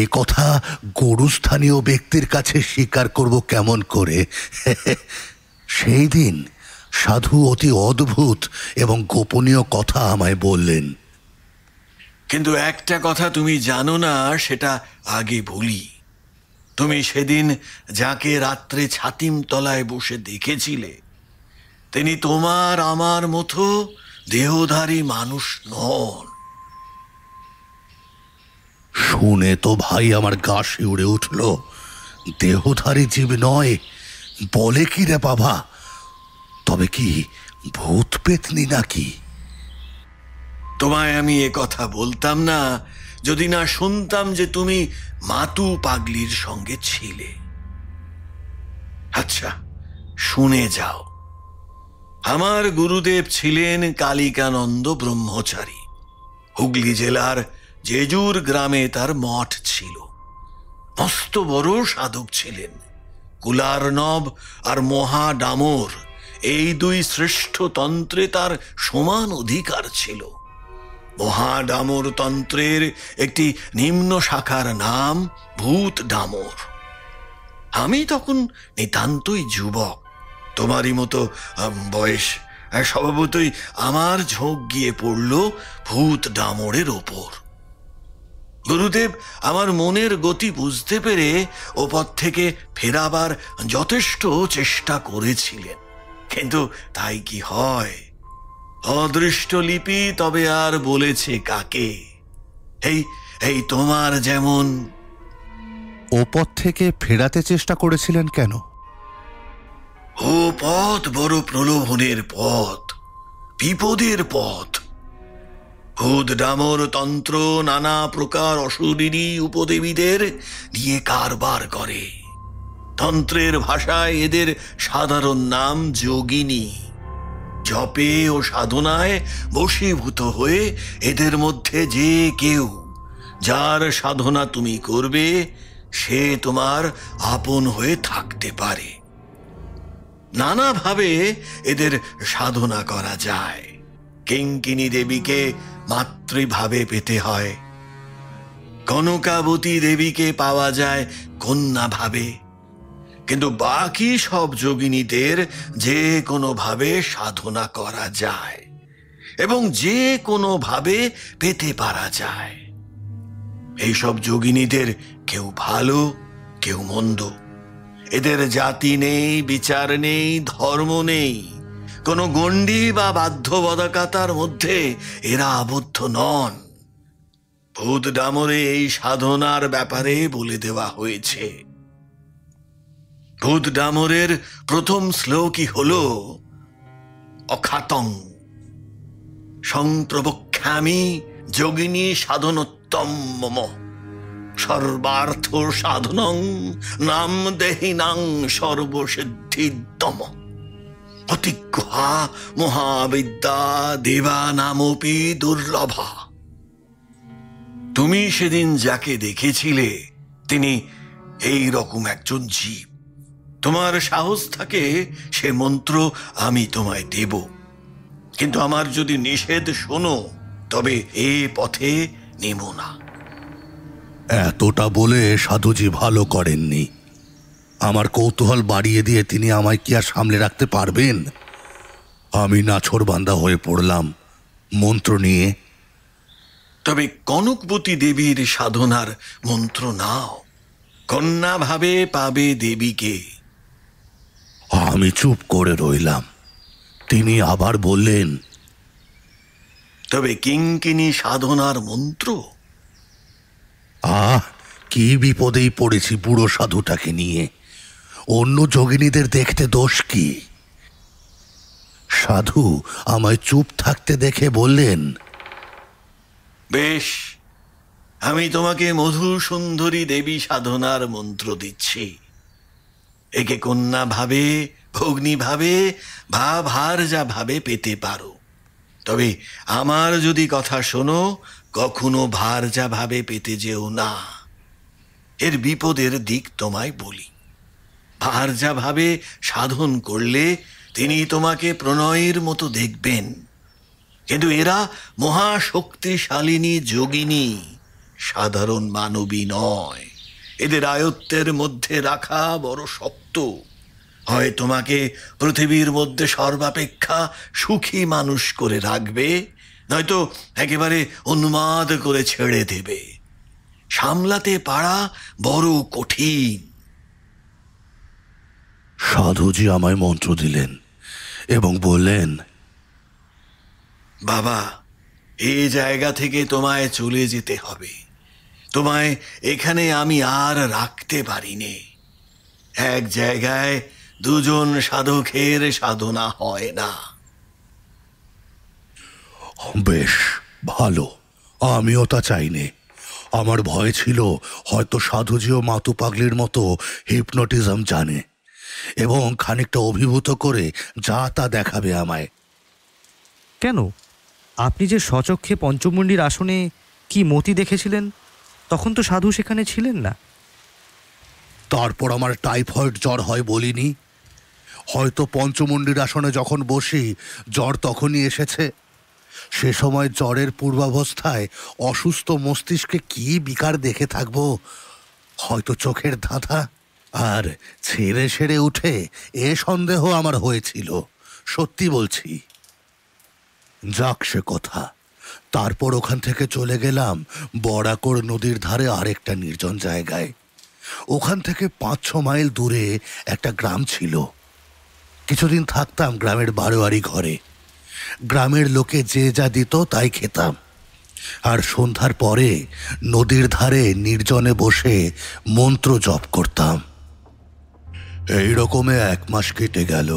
এ কথা গরুস্থানীয় ব্যক্তির কাছে স্বীকার করব কেমন করে? সেই দিন সাধু অতি অদ্ভুত এবং গোপনীয় কথা আমায় বললেন।
কিন্তু একটা কথা তুমি জানো না, সেটা আগে বলি। তুমি সেদিন যাকে রাত্রে ছাতিম তলায় বসে দেখেছিলে, তিনি তোমার আমার মতো দেহধারী মানুষ নন।
শুনে তো ভাই আমার গা শিউরে উঠল। দেহধারী জীব নয় বলে কি রে বাবা? তবে কি ভূত পেতনি নাকি?
তোমায় আমি এ কথা বলতাম না যদি না শুনতাম যে তুমি মাতু পাগলির সঙ্গে ছিলে। আচ্ছা, শুনে যাও। আমার গুরুদেব ছিলেন কালিকানন্দ ব্রহ্মচারী। হুগলি জেলার জেজুর গ্রামে তার মঠ ছিল। মস্ত বড় সাধক ছিলেন। কুলার্ণব আর মহাডামর, এই 2 শ্রেষ্ঠ তন্ত্রে তার সমান অধিকার ছিল। মহাডামর তন্ত্রের একটি নিম্ন শাখার নাম ভূত ডামর। আমি তখন নিতান্তই যুবক, তোমারই মতো বয়স। স্বভাবতই আমার ঝোঁক গিয়ে পড়ল ভূত ডামরের ওপর। গুরুদেব আমার মনের গতি বুঝতে পেরে ও পথ থেকে ফেরাবার যথেষ্ট চেষ্টা করেছিলেন, কিন্তু তাই কি হয়? অদৃষ্ট লিপি তবে আর বলেছে কাকে? এই এই তোমার যেমন।
ও পথ থেকে ফেরাতে চেষ্টা করেছিলেন কেন?
ও পথ বড় প্রলোভনের পথ, বিপদের পথ। ভূত ডামর তন্ত্র নানা প্রকার অশরীরী উপদেবীদের নিয়ে কারবার করে। তন্ত্রের ভাষায় এদের সাধারণ নাম যোগিনী। জপে ও সাধনায় বশীভূত হয়ে এদের মধ্যে যে কেউ, যার সাধনা তুমি করবে, সে তোমার আপন হয়ে থাকতে পারে। নানাভাবে এদের সাধনা করা যায়। কিঙ্কিনী দেবীকে মাতৃভাবে পেতে হয়, কনকাবতী দেবীকে পাওয়া যায় কন্যা ভাবে, কিন্তু বাকি সব যোগিনীদের যে কোনো ভাবে সাধনা করা যায় এবং যে কোনো ভাবে পেতে পারা যায়। এইসব যোগিনীদের কেউ ভালো, কেউ মন্দ। এদের জাতি নেই, বিচার নেই, ধর্ম নেই, কোনো গণ্ডি বা বাধ্যবাধকতার মধ্যে এরা আবদ্ধ নন। ভূত ডামরে এই সাধনার ব্যাপারে বলে দেওয়া হয়েছে। ভূত ডামরের প্রথম শ্লোকই হল অখাতং সংপ্রবক্ষ্যামি যোগিনী সাধনোত্তম মম। সর্বার্থ সাধনং নাম দেহিনাং সর্বসিদ্ধিদম অতিগ্রহা মহাবিদ্যা দেবানামপি দুর্লভা। তুমি সেদিন যাকে দেখেছিলে তিনি এই রকম একজন জীব। তোমার সাহস থাকে সে মন্ত্র আমি তোমায় দেব, কিন্তু আমার যদি নিষেধ শোনো তবে এ পথে নেমো না।
এতটা বলে সাধুজি ভালো করেননি। আমার কৌতূহল বাড়িয়ে দিয়ে তিনি আমায় কি আর সামলে রাখতে পারবেন? আমি নাছোড়বান্দা হয়ে পড়লাম মন্ত্র নিয়ে।
তবে কনকবতী দেবীর সাধনার মন্ত্র নাও, কন্যা ভাবে পাবে দেবীকে।
আমি চুপ করে রইলাম। তিনি আবার বললেন,
তবে কিঙ্কিনী সাধনার মন্ত্র?
কি বিপদেই পড়েছি বুড়ো সাধুটাকে নিয়ে। অন্য যোগিনীদের দেখতে দোষ কি? সাধু আমায় চুপ থাকতে দেখে বললেন,
বেশ, আমি তোমাকে মধু সুন্দরী দেবী সাধনার মন্ত্র দিচ্ছি। একে কন্যা ভাবে, ভগ্নী ভাবে বা ভারজা ভাবে পেতে পারো। তবে আমার যদি কথা শোনো, কখনো ভারজা ভাবে পেতে যেও না। এর বিপদের দিক তোমায় বলি। ভারজা ভাবে সাধন করলে তিনি তোমাকে প্রণয়ের মতো দেখবেন, কিন্তু এরা মহাশক্তিশালিনী যোগিনী, সাধারণ মানবী নয়। এদের আয়ত্তের মধ্যে রাখা বড় শক্ত। হয় তোমাকে পৃথিবীর মধ্যে সর্বাপেক্ষা সুখী মানুষ করে রাখবে, নয়তো একেবারে উন্মাদ করে ছেড়ে দেবে। সামলাতে পারা বড় কঠিন।
সাধুজি আমায় মন্ত্র দিলেন এবং বললেন,
বাবা, এই জায়গা থেকে তোমায় চলে যেতে হবে। তোমায় এখানে আমি আর রাখতে পারিনি। এক জায়গায় দুজন সাধকের সাধনা হয় না।
বেশ ভালো, আমিও তা চাইনি। আমার ভয় ছিল হয়তো সাধুজিও মাতু পাগলির মতো হিপনোটিজম জানে এবং খানিকটা অভিভূত করে যা তা দেখাবে আমায়।
কেন? আপনি যে স্বচক্ষে পঞ্চমুণ্ডির আসনে কি মতি দেখেছিলেন, তখন তো সাধু সেখানে ছিলেন না।
তারপর আমার টাইফয়েড জ্বর হয় বলিনি? হয়তো পঞ্চমুণ্ডির আসনে যখন বসি জ্বর তখনই এসেছে। সে সময় জ্বরের পূর্বাবস্থায় অসুস্থ মস্তিষ্কে কি বিকার দেখে থাকবো? হয়তো চোখের ধাঁধা। আর ছেড়ে ছেড়ে উঠে এ সন্দেহ আমার হয়েছিল, সত্যি বলছি। যাক সে কথা। তারপর ওখান থেকে চলে গেলাম বরাকর নদীর ধারে আরেকটা নির্জন জায়গায়। ওখান থেকে 5-6 মাইল দূরে একটা গ্রাম ছিল। কিছুদিন থাকতাম গ্রামের বারোয়ারি ঘরে। গ্রামের লোকে যে যা দিত তাই খেতাম, আর সন্ধ্যার পরে নদীর ধারে নির্জনে বসে মন্ত্র জপ করতাম। এই রকমে 1 মাস কেটে গেল,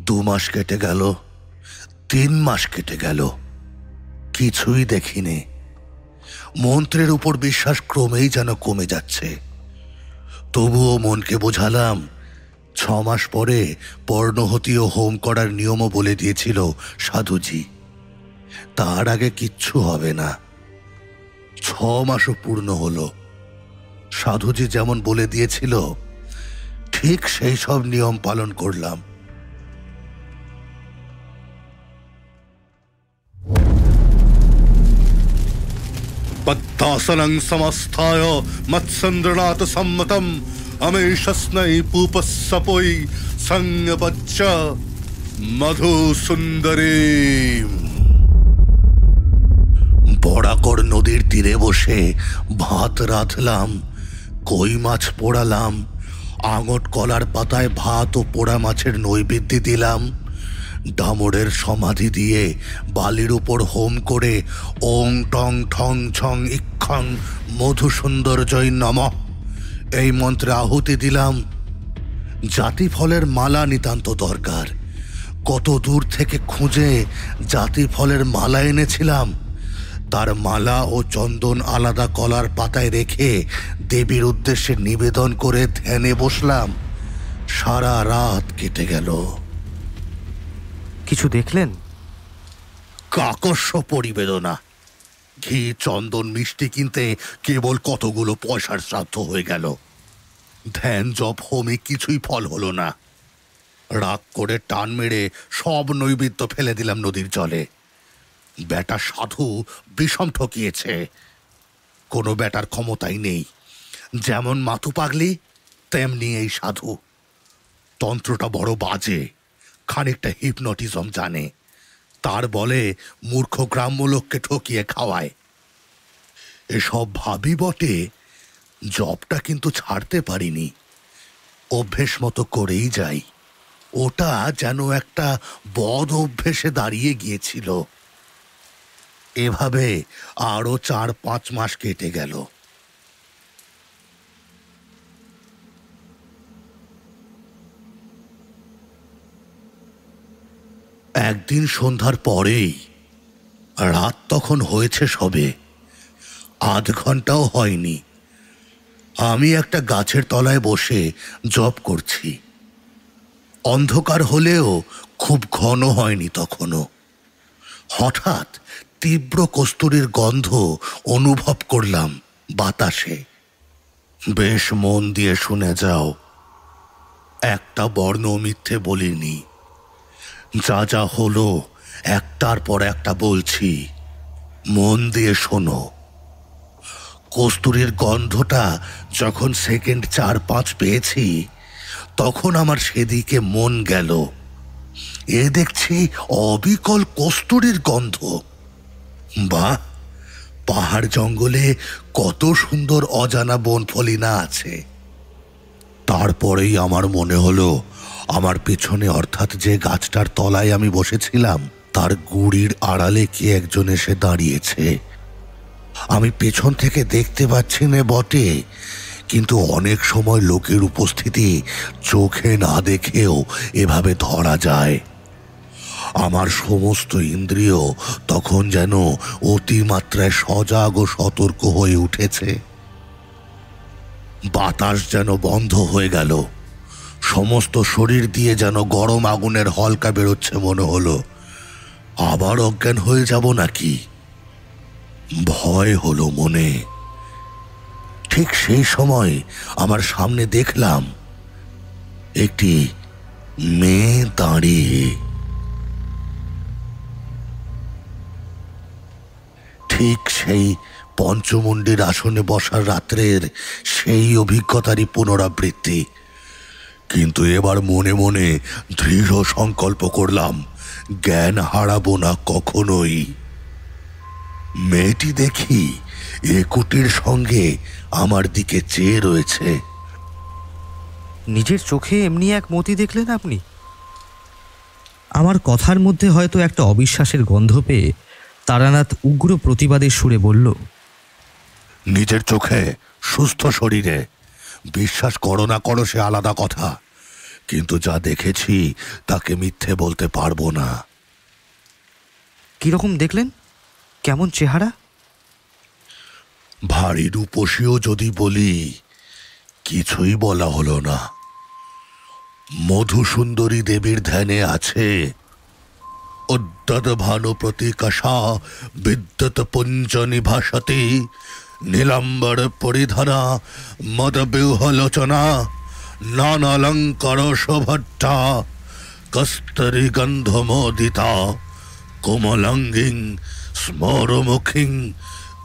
2 মাস কেটে গেল, 3 মাস কেটে গেল, কিছুই দেখিনি। মন্ত্রের উপর বিশ্বাস ক্রমেই যেন কমে যাচ্ছে। তবুও মনকে বোঝালাম 6 মাস পরে পর্ণহতি ও হোম করার নিয়মও বলে দিয়েছিল সাধুজি। তার আগে কিচ্ছু হবে না। 6 মাসও পূর্ণ হলো। সাধুজি যেমন বলে দিয়েছিল ঠিক সেই সব নিয়ম পালন করলাম। পদ্মাসনং সমস্থায় মৎসন্দ্রনাথ সম্মতম অমেশস্नै পূপস্সপৈ সংবচ্চ মধুসুন্দরী। বরাকর নদীর তীরে বসে ভাত রাঁধলাম, কই মাছ পোড়ালাম, আঙট কলার পাতায় ভাত ও পোড়া মাছের নৈবেদ্য দিলাম। ডামরের সমাধি দিয়ে বালির উপর হোম করে ওং টং ঠং ছং ইক্ষং মধুসুন্দরজয় নমঃ এই মন্ত্রে আহুতি দিলাম। জাতি ফলের মালা নিতান্ত দরকার। কত দূর থেকে খুঁজে জাতি ফলের মালা এনেছিলাম। তার মালা ও চন্দন আলাদা কলার পাতায় রেখে দেবীর উদ্দেশ্যে নিবেদন করে ধ্যানে বসলাম। সারা রাত কেটে গেল।
কিছু দেখলেন?
কাকস্য পরিবেদনা। ঘি, চন্দন, মিষ্টি কিনতে কেবল কতগুলো পয়সার শ্রাদ্ধ হয়ে গেল। ধ্যান, জপ, হোমে কিছুই ফল হলো না। রাগ করে টান মেরে সব নৈবেদ্য ফেলে দিলাম নদীর জলে। বেটা সাধু বিষম ঠকিয়েছে। কোনো বেটার ক্ষমতাই নেই। যেমন মাথু পাগলি তেমনি এই সাধু। তন্ত্রটা বড় বাজে, খানিকটা হিপনোটিজম জানে। তার বলে মূর্খ গ্রাম্য লোককে ঠকিয়ে খাওয়ায়। এসব ভাবি বটে, জবটা কিন্তু ছাড়তে পারিনি। অভ্যেস মতো করেই যাই। ওটা যেন একটা বদ অভ্যেসে দাঁড়িয়ে গিয়েছিল। এভাবে আরো 4-5 মাস কেটে গেল। একদিন সন্ধ্যার পরেই, রাত তখন হয়েছে সবে, আধ ঘন্টাও হয়নি, আমি একটা গাছের তলায় বসে জপ করছি। অন্ধকার হলেও খুব ঘন হয়নি তখনও। হঠাৎ তীব্র কস্তুরীর গন্ধ অনুভব করলাম বাতাসে। বেশ মন দিয়ে শুনে যাও, একটা বর্ণ মিথ্যে বলিনি। যা যা হলো একটার পর একটা বলছি, মন দিয়ে শোনো। কস্তুরীর গন্ধটা যখন সেকেন্ড 4-5 পেয়েছি, তখন আমার সেদিকে মন গেল। এ দেখছি অবিকল কস্তুরীর গন্ধ। বাহ, পাহাড় জঙ্গলে কত সুন্দর অজানা বনফলি না আছে। তারপরেই আমার মনে হলো, আমার পেছনে অর্থাৎ যে গাছটার তলায় আমি বসেছিলাম, তার গুড়ির আড়ালে কে একজন এসে দাঁড়িয়েছে। আমি পেছন থেকে দেখতে পাচ্ছি না বটে, কিন্তু অনেক সময় লোকের উপস্থিতি চোখে না দেখেও এভাবে ধরা যায়। আমার সমস্ত ইন্দ্রিয় তখন যেন অতিমাত্রায় সজাগ ও সতর্ক হয়ে উঠেছে। বাতাস যেন বন্ধ হয়ে গেল। সমস্ত শরীর দিয়ে যেন গরম আগুনের হলকা বেরোচ্ছে মনে হলো। আবার অজ্ঞান হয়ে যাব নাকি? ভয় হলো মনে। ঠিক সেই সময় আমার সামনে দেখলাম একটি মেয়ে দাঁড়িয়ে। ঠিক সেই পঞ্চমুণ্ডির আসনে বসার রাত্রের সেই অভিজ্ঞতারই পুনরাবৃত্তি। কিন্তু এবার মনে মনে দৃঢ় সংকল্প করলাম, জ্ঞান হারাবো না কখনোই। মেয়েটি দেখি একুটির সঙ্গে আমার দিকে চেয়ে রয়েছে।
নিজের চোখে এমনি এক মতি দেখলেন আপনি? আমার কথার মধ্যে হয়তো একটা অবিশ্বাসের গন্ধ পেয়ে তারানাথ উগ্র প্রতিবাদের সুরে বলল,
নিজের চোখে, সুস্থ শরীরে। বিশ্বাস করো না করো সে আলাদা কথা, কিন্তু যা দেখেছি তাকে মিথ্যে বলতে পারবো না।
কিরকম দেখলেন? কেমন চেহারা?
ভারী রূপসীও যদি বলি, কিছুই বলা হলো না। মধুসুন্দরী দেবীর ধ্যানে আছে। উদ্যত ভানু প্রতিকাশা বিদ্যুৎ পুঞ্জ নিভাসতি, নীলাম্বর পরিধানা মদ বিহলোচনা, নানালঙ্কার শোভট্টা, কস্তরী গন্ধমোদিতা, কোমলাঙ্গিং স্মরমুখিং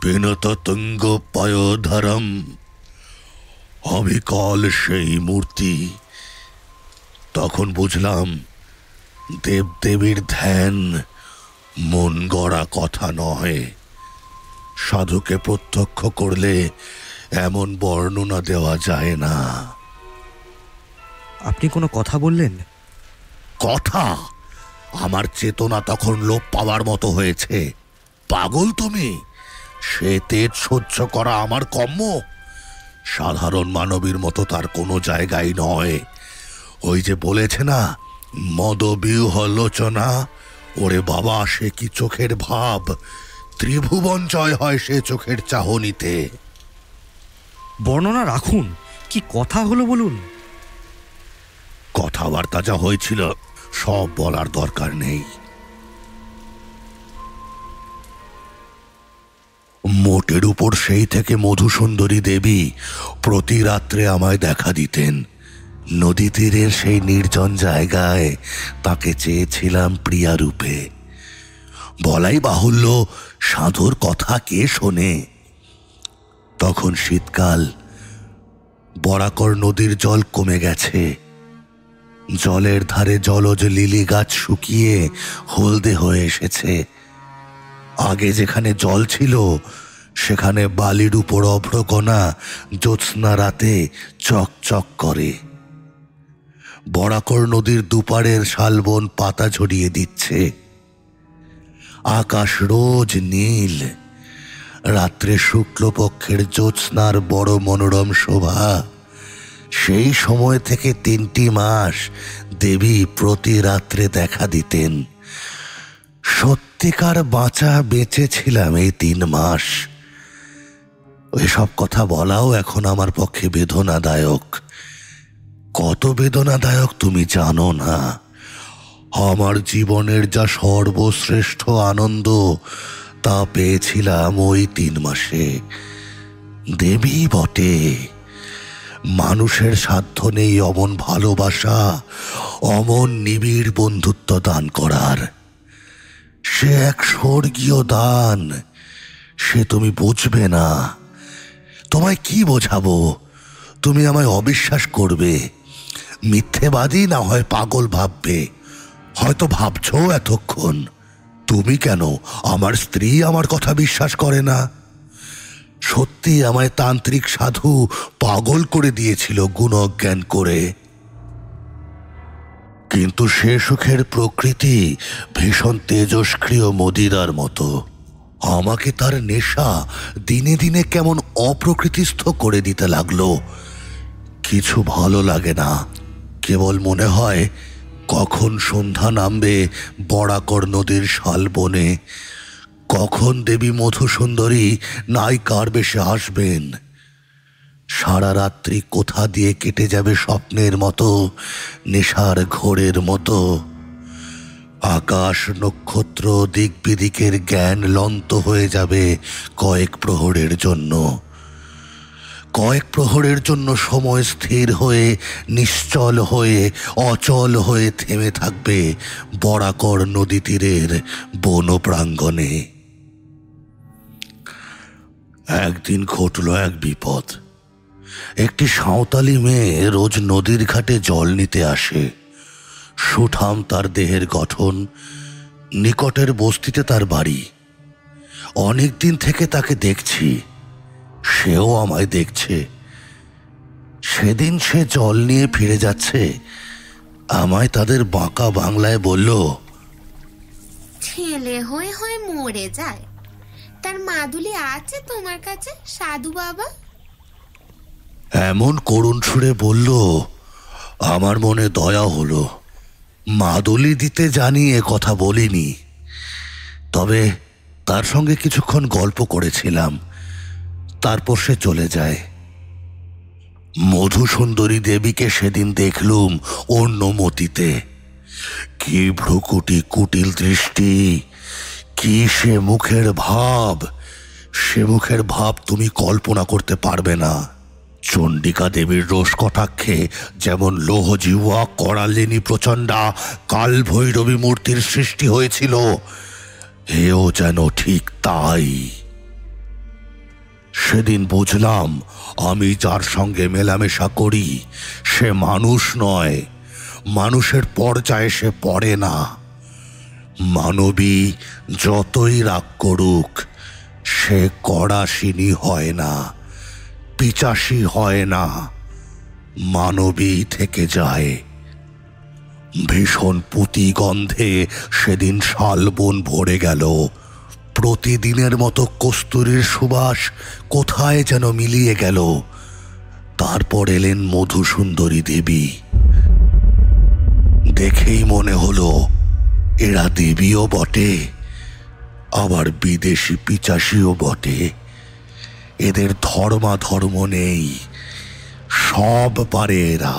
বিনত তুঙ্গ পয়োধরম। অবিকল সেই মূর্তি। তখন বুঝলাম, দেবদেবীর ধ্যান মন গড়া কথা নয়। সাধুকে প্রত্যক্ষ করলে এমন বর্ণনা দেওয়া যায় না।
আপনি কোনো কথা বললেন?
কথা? আমার চেতনা তখন লোপ পাওয়ার মতো হয়েছে। পাগল তুমি? সে তেজ সহ্য করা আমার কম্য। সাধারণ মানবীর মতো তার কোনো জায়গায় নয়। ওই যে বলেছে না, মদবিহলোচনা। ওরে বাবা, সে কি চোখের ভাব! ত্রিভুবন জয় হয় সে চোখের চাহনিতে।
বর্ণনা রাখুন, কি কথা হলো বলুন।
কথাবার্তা যা হয়েছিল সব বলার দরকার নেই। মোটের উপর সেই থেকে মধুসুন্দরী দেবী প্রতি রাত্রে আমায় দেখা দিতেন। নদী তীরের সেই নির্জন জায়গায় তাকে চেয়েছিলাম প্রিয়া রূপে। বলাই বাহুল্য, সাধুর কথা কে শোনে। তখন শীতকাল, বরাকর নদীর জল কমে গেছে। জলের ধারে জলজ লিলি গাছ শুকিয়ে হলদে হয়ে এসেছে। আগে যেখানে জল ছিল সেখানে বালির উপর অভ্রকণা জ্যোৎস্না রাতে চকচক করে। বরাকর নদীর দুপারের শালবন পাতা ঝরিয়ে দিচ্ছে। আকাশ রোজ নীল। রাত্রে শুক্লপক্ষের জ্যোৎস্নার বড় মনোরম শোভা। সেই সময় থেকে 3টি মাস দেবী প্রতি রাত্রে দেখা দিতেন। সত্যিকার বাঁচা বেঁচেছিলাম এই 3 মাস। এসব কথা বলাও এখন আমার পক্ষে বেদনাদায়ক। কত বেদনাদায়ক তুমি জানো না। আমার জীবনের যা সর্বশ্রেষ্ঠ আনন্দ তা পেয়েছিলাম ওই 3 মাসে। দেবী বটে, মানুষের সাধ্য নেই অমন ভালোবাসা, অমন নিবিড় বন্ধুত্ব দান করার। সে এক স্বর্গীয় দান, সে তুমি বুঝবে না। তোমায় কি বোঝাবো? তুমি আমায় অবিশ্বাস করবে, মিথ্যেবাদী না হয় পাগল ভাববে। হয়তো ভাবছো এতক্ষণ। তুমি কেন, আমার স্ত্রী আমার কথা বিশ্বাস করে না। সত্যি আমায় তান্ত্রিক সাধু পাগল করে দিয়েছিল গুণজ্ঞান করে। কিন্তু সে সুখের প্রকৃতি ভীষণ তেজস্ক্রিয় মদিরার মতো। আমাকে তার নেশা দিনে দিনে কেমন অপ্রকৃতিস্থ করে দিতে লাগলো। কিছু ভালো লাগে না, কেবল মনে হয় কখন সন্ধ্যা নামবে বরাকর নদীর শালবনে, কখন দেবী মধুসুন্দরী নায়িকার বেশে আসবেন। সারা রাত্রি কোথা দিয়ে কেটে যাবে স্বপ্নের মতো, নেশার ঘোরের মতো। আকাশ নক্ষত্র দিক বিদিকের জ্ঞান লন্ত হয়ে যাবে কয়েক প্রহরের জন্য। কয়েক প্রহরের জন্য সময় স্থির হয়ে, নিশ্চল হয়ে, অচল হয়ে থেমে থাকবে বরাকর নদী তীরের বন প্রাঙ্গণে। একদিন ঘটল এক বিপদ। একটি সাঁওতালি মেয়ে রোজ নদীর ঘাটে জল নিতে আসে। সুঠাম তার দেহের গঠন, নিকটের বস্তিতে তার বাড়ি। অনেকদিন থেকে তাকে দেখছি, সেও আমায় দেখছে। সেদিন সে জল নিয়ে ফিরে যাচ্ছে, আমায় তাদের বাঁকা বাংলায় বলল,
ছেলে হয়ে হয়ে মরে যায়, তার মাদুলি আছে তোমার কাছে সাধু বাবা?
এমন করুণ সুরে বলল, আমার মনে দয়া হলো। মাদুলি দিতে জানি এ কথা বলিনি, তবে তার সঙ্গে কিছুক্ষণ গল্প করেছিলাম। তারপর সে চলে যায়। মধুসুন্দরী দেবীকে সেদিন দেখলুম অন্য মতিতে। কি ভ্রুকুটি কুটিল দৃষ্টি, কি সে মুখের ভাব! সে মুখের ভাব তুমি কল্পনা করতে পারবে না। চণ্ডিকা দেবীর রোষ কটাক্ষে যেমন লৌহজিহ্বা করালিনী প্রচণ্ডা কাল ভৈরবী মূর্তির সৃষ্টি হয়েছিল, এও যেন ঠিক তাই। সেদিন বুঝলাম আমি যার সঙ্গে মেলামেশা করি সে মানুষ নয়, মানুষের পর্যায়ে সে পড়ে না। মানবী যতই রাগ করুক, সে কড়াসিনী হয় না, পিচাসী হয় না, মানবী থেকে যায়। ভীষণ পুঁতি গন্ধে সেদিন শালবন ভরে গেল। প্রতিদিনের মতো কস্তুরীর সুবাস কোথায় যেন মিলিয়ে গেল। তারপর এলেন মধুসুন্দরী দেবী। দেখেই মনে হলো এরা দেবীও বটে। আবার বিদেশি পিচাসিও বটে। এদের ধর্ম নেই, সব পারে এরা।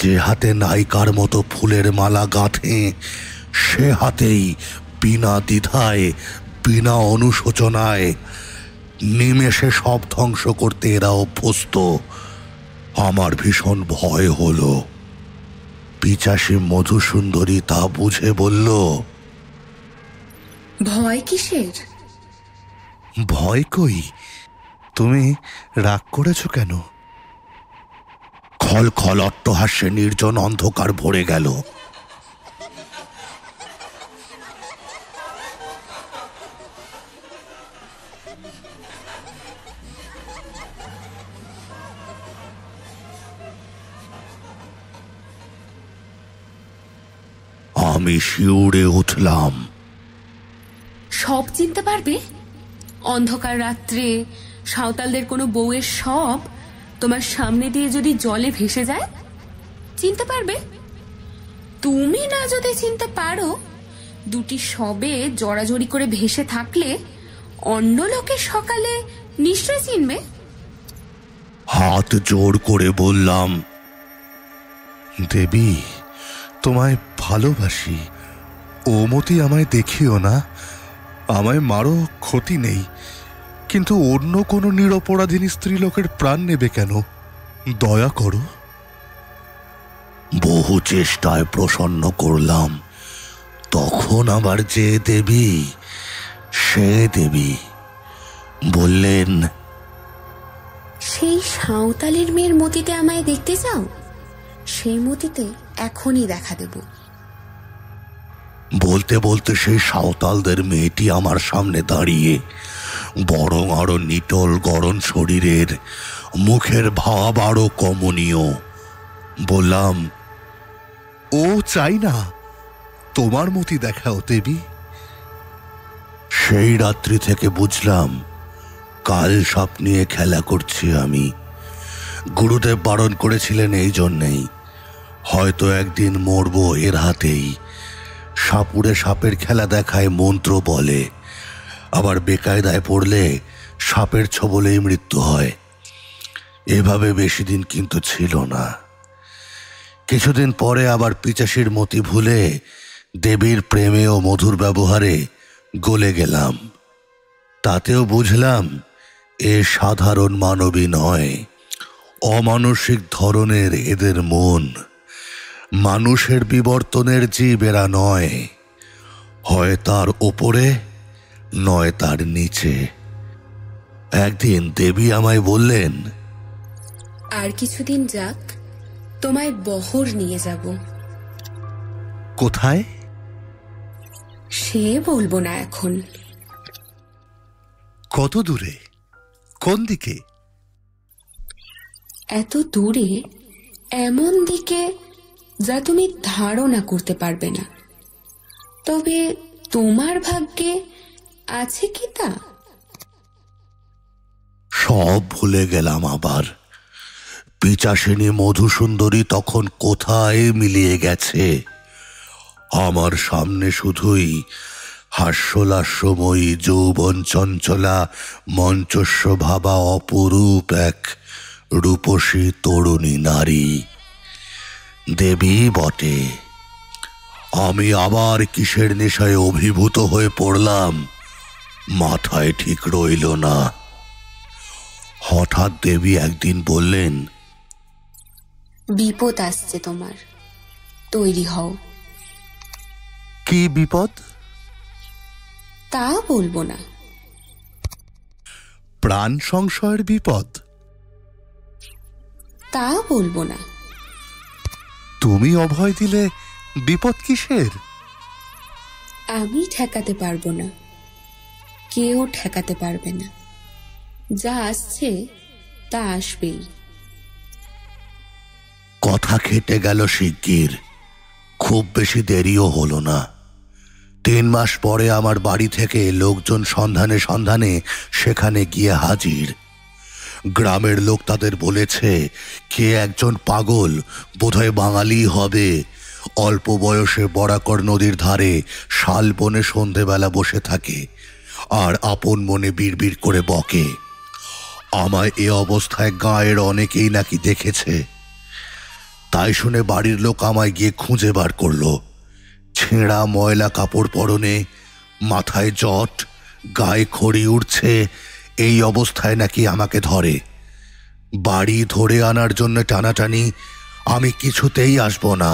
যে হাতে নায়িকার মতো ফুলের মালা গাঁথে, সে হাতেই বিনা দ্বিধায়, বিনা অনুশোচনায় নিমেষে সব ধ্বংস করতে এরা অভ্যস্ত। আমার ভীষণ ভয় হলো। পিচাসী মধুসুন্দরী তা বুঝে বলল,
ভয় কিসের?
ভয় কই? তুমি রাগ করেছ কেন? খল খল অট্টহাস্যে নির্জন অন্ধকার ভরে গেল। আমি শিউরে উঠলাম।
সব চিনতে পারবে? অন্ধকার রাত্রে সাঁওতালদের কোনো বউয়ের সব তোমার সামনে দিয়ে যদি জলে ভেসে যায়, চিনতে পারবে? তুমি না যদি চিনতে পারো, দুটি সবে জড়াজড়ি করে ভেসে থাকলে অন্য লোকের সকালে নিশ্চয় চিনবে।
হাত জোর করে বললাম, দেবী, তোমায় ভালোবাসি। ও মতি আমায় দেখিও না, আমায় মারো, ক্ষতি নেই, কিন্তু অন্য কোনো নিরপরাধিনী স্ত্রীলোকের প্রাণ নেবে কেন? দয়া করো। বহু চেষ্টায় প্রসন্ন করলাম, তখন আবার যে দেবী সে দেবী বললেন,
সেই সাঁওতালের মেয়ের মতিতে আমায় দেখতে চাও? সেই মতিতে এখনই দেখা দেব।
বলতে বলতে সেই সাঁওতালদের মেয়েটি আমার সামনে দাঁড়িয়ে, বরং আরো নিটল গরম শরীরের, মুখের ভাব আরো কমনীয়। বললাম, ও চাই না, তোমার মতি দেখাও দেবী। সেই রাত্রি থেকে বুঝলাম কাল সাপ নিয়ে খেলা করছি আমি। গুরুদেব বারণ করেছিলেন এই জন্যেই, হয়তো একদিন মরবো এর হাতেই। সাপুড়ে সাপের খেলা দেখায়, মন্ত্র বলে, আবার বেকায়দায় পড়লে সাপের ছোবলেই মৃত্যু হয়। এভাবে বেশি দিন কিন্তু ছিল না। কিছুদিন পরে আবার পিচাসির মতি ভুলে দেবীর প্রেমে ও মধুর ব্যবহারে গলে গেলাম। তাতেও বুঝলাম এ সাধারণ মানবী নয়, অমানসিক ধরনের এদের মন। মানুষের বিবর্তনের জীব এরা নয়, হয় তার ওপরে নয় তার নিচে। একদিন দেবী আমায় বললেন,
আর কিছুদিন যাক, তোমায় বহর নিয়ে যাব।
কোথায়?
সে বলবো না এখন।
কত দূরে? কোন দিকে?
এত দূরে, এমন দিকে যা তুমি ধারণা করতে পারবে না। তবে তোমার ভাগ্যে আছে কি তা?
সব ভুলে গেলাম আবার। পিচাসিনী মধুসুন্দরী তখন কোথায় মিলিয়ে গেছে। আমার সামনে শুধুই হাস্যলাস্যময়ী যৌবন চঞ্চলা মঞ্চস্ব ভাবা অপরূপ এক রূপসী তরুণী নারী। দেবী বটে। আমি আবার কিসের নেশায় অভিভূত হয়ে পড়লাম, মাথায় ঠিক রইল না। হঠাৎ দেবী একদিন বললেন,
বিপদ আসছে তোমার, তৈরি হও।
কি বিপদ?
তা বলবো না।
প্রাণ সংশয়ের বিপদ?
তা বলবো না।
তুমি অভয় দিলে বিপদ কিসের?
আমি ঠেকাতে পারবো না, কেউ ঠেকাতে পারবে না। যা আসছে তা আসবেই।
কথা খেটে গেল শিগগির। খুব বেশি দেরিও হলো না। 3 মাস পরে আমার বাড়ি থেকে লোকজন সন্ধানে সন্ধানে সেখানে গিয়ে হাজির। গ্রামের লোক তাদের বলেছে, কে একজন পাগল, বোধহয় বাঙালি হবে, অল্প বয়সে বরাকর নদীর ধারে শালবনে সন্ধেবেলা বসে থাকে আর আপন মনে বিড়বিড় করে বকে। আমায় এ অবস্থায় গাঁয়ের অনেকেই নাকি দেখেছে। তাই শুনে বাড়ির লোক আমায় গিয়ে খুঁজে বার করলো। ছেঁড়া ময়লা কাপড় পরনে, মাথায় জট, গায়ে খড়ি উঠছে, এই অবস্থায় নাকি আমাকে ধরে। বাড়ি ধরে আনার জন্য টানাটানি, আমি কিছুতেই আসবো না,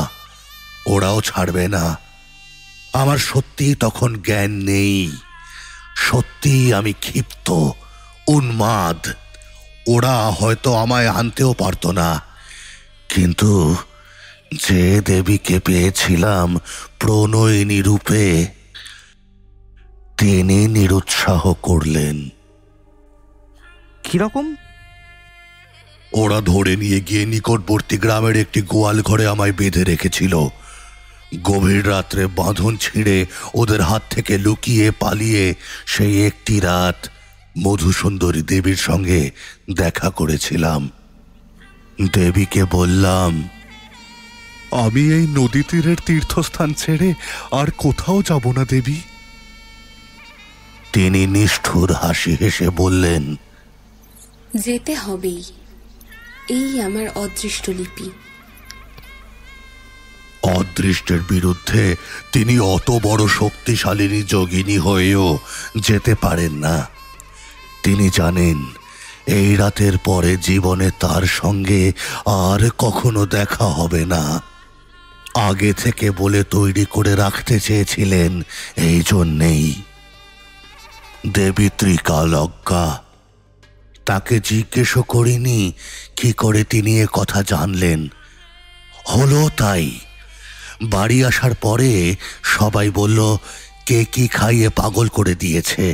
ওরাও ছাড়বে না। আমার সত্যি তখন জ্ঞান নেই, সত্যি আমি ক্ষিপ্ত, উন্মাদ। ওরা হয়তো আমায় আনতেও পারতো না, কিন্তু যে দেবীকে পেয়েছিলাম প্রণয়িনী রূপে, তিনি নিরুৎসাহ করলেন।
কিরকম?
ওরা ধরে নিয়ে গিয়ে নিকটবর্তী গ্রামের একটি গোয়াল ঘরে আমায় বেঁধে রেখেছিল। গভীর রাত্রে বাঁধন ছিঁড়ে ওদের হাত থেকে লুকিয়ে পালিয়ে সেই একটি রাত মধুসুন্দরী দেবীর সঙ্গে দেখা করেছিলাম। দেবীকে বললাম, আমি এই নদী তীরের তীর্থস্থান ছেড়ে আর কোথাও যাব না দেবী। তিনি নিষ্ঠুর হাসি হেসে বললেন,
যেতে হবেই, এই আমার অদৃষ্ট লিপি।
অদৃষ্টের বিরুদ্ধে তিনি অত বড় শক্তিশালিনী যোগিনী হয়েও যেতে পারেন না। তিনি জানেন এই রাতের পরে জীবনে তার সঙ্গে আর কখনো দেখা হবে না। আগে থেকে বলে তৈরি করে রাখতে চেয়েছিলেন, এই জন্যেই। দেবী ত্রিকালজ্ঞা। তাকে জিজ্ঞেসও করিনি কি করে তিনি এ কথা জানলেন। হলো তাই। বাড়ি আসার পরে সবাই বলল কে কি খাইয়ে পাগল করে দিয়েছে।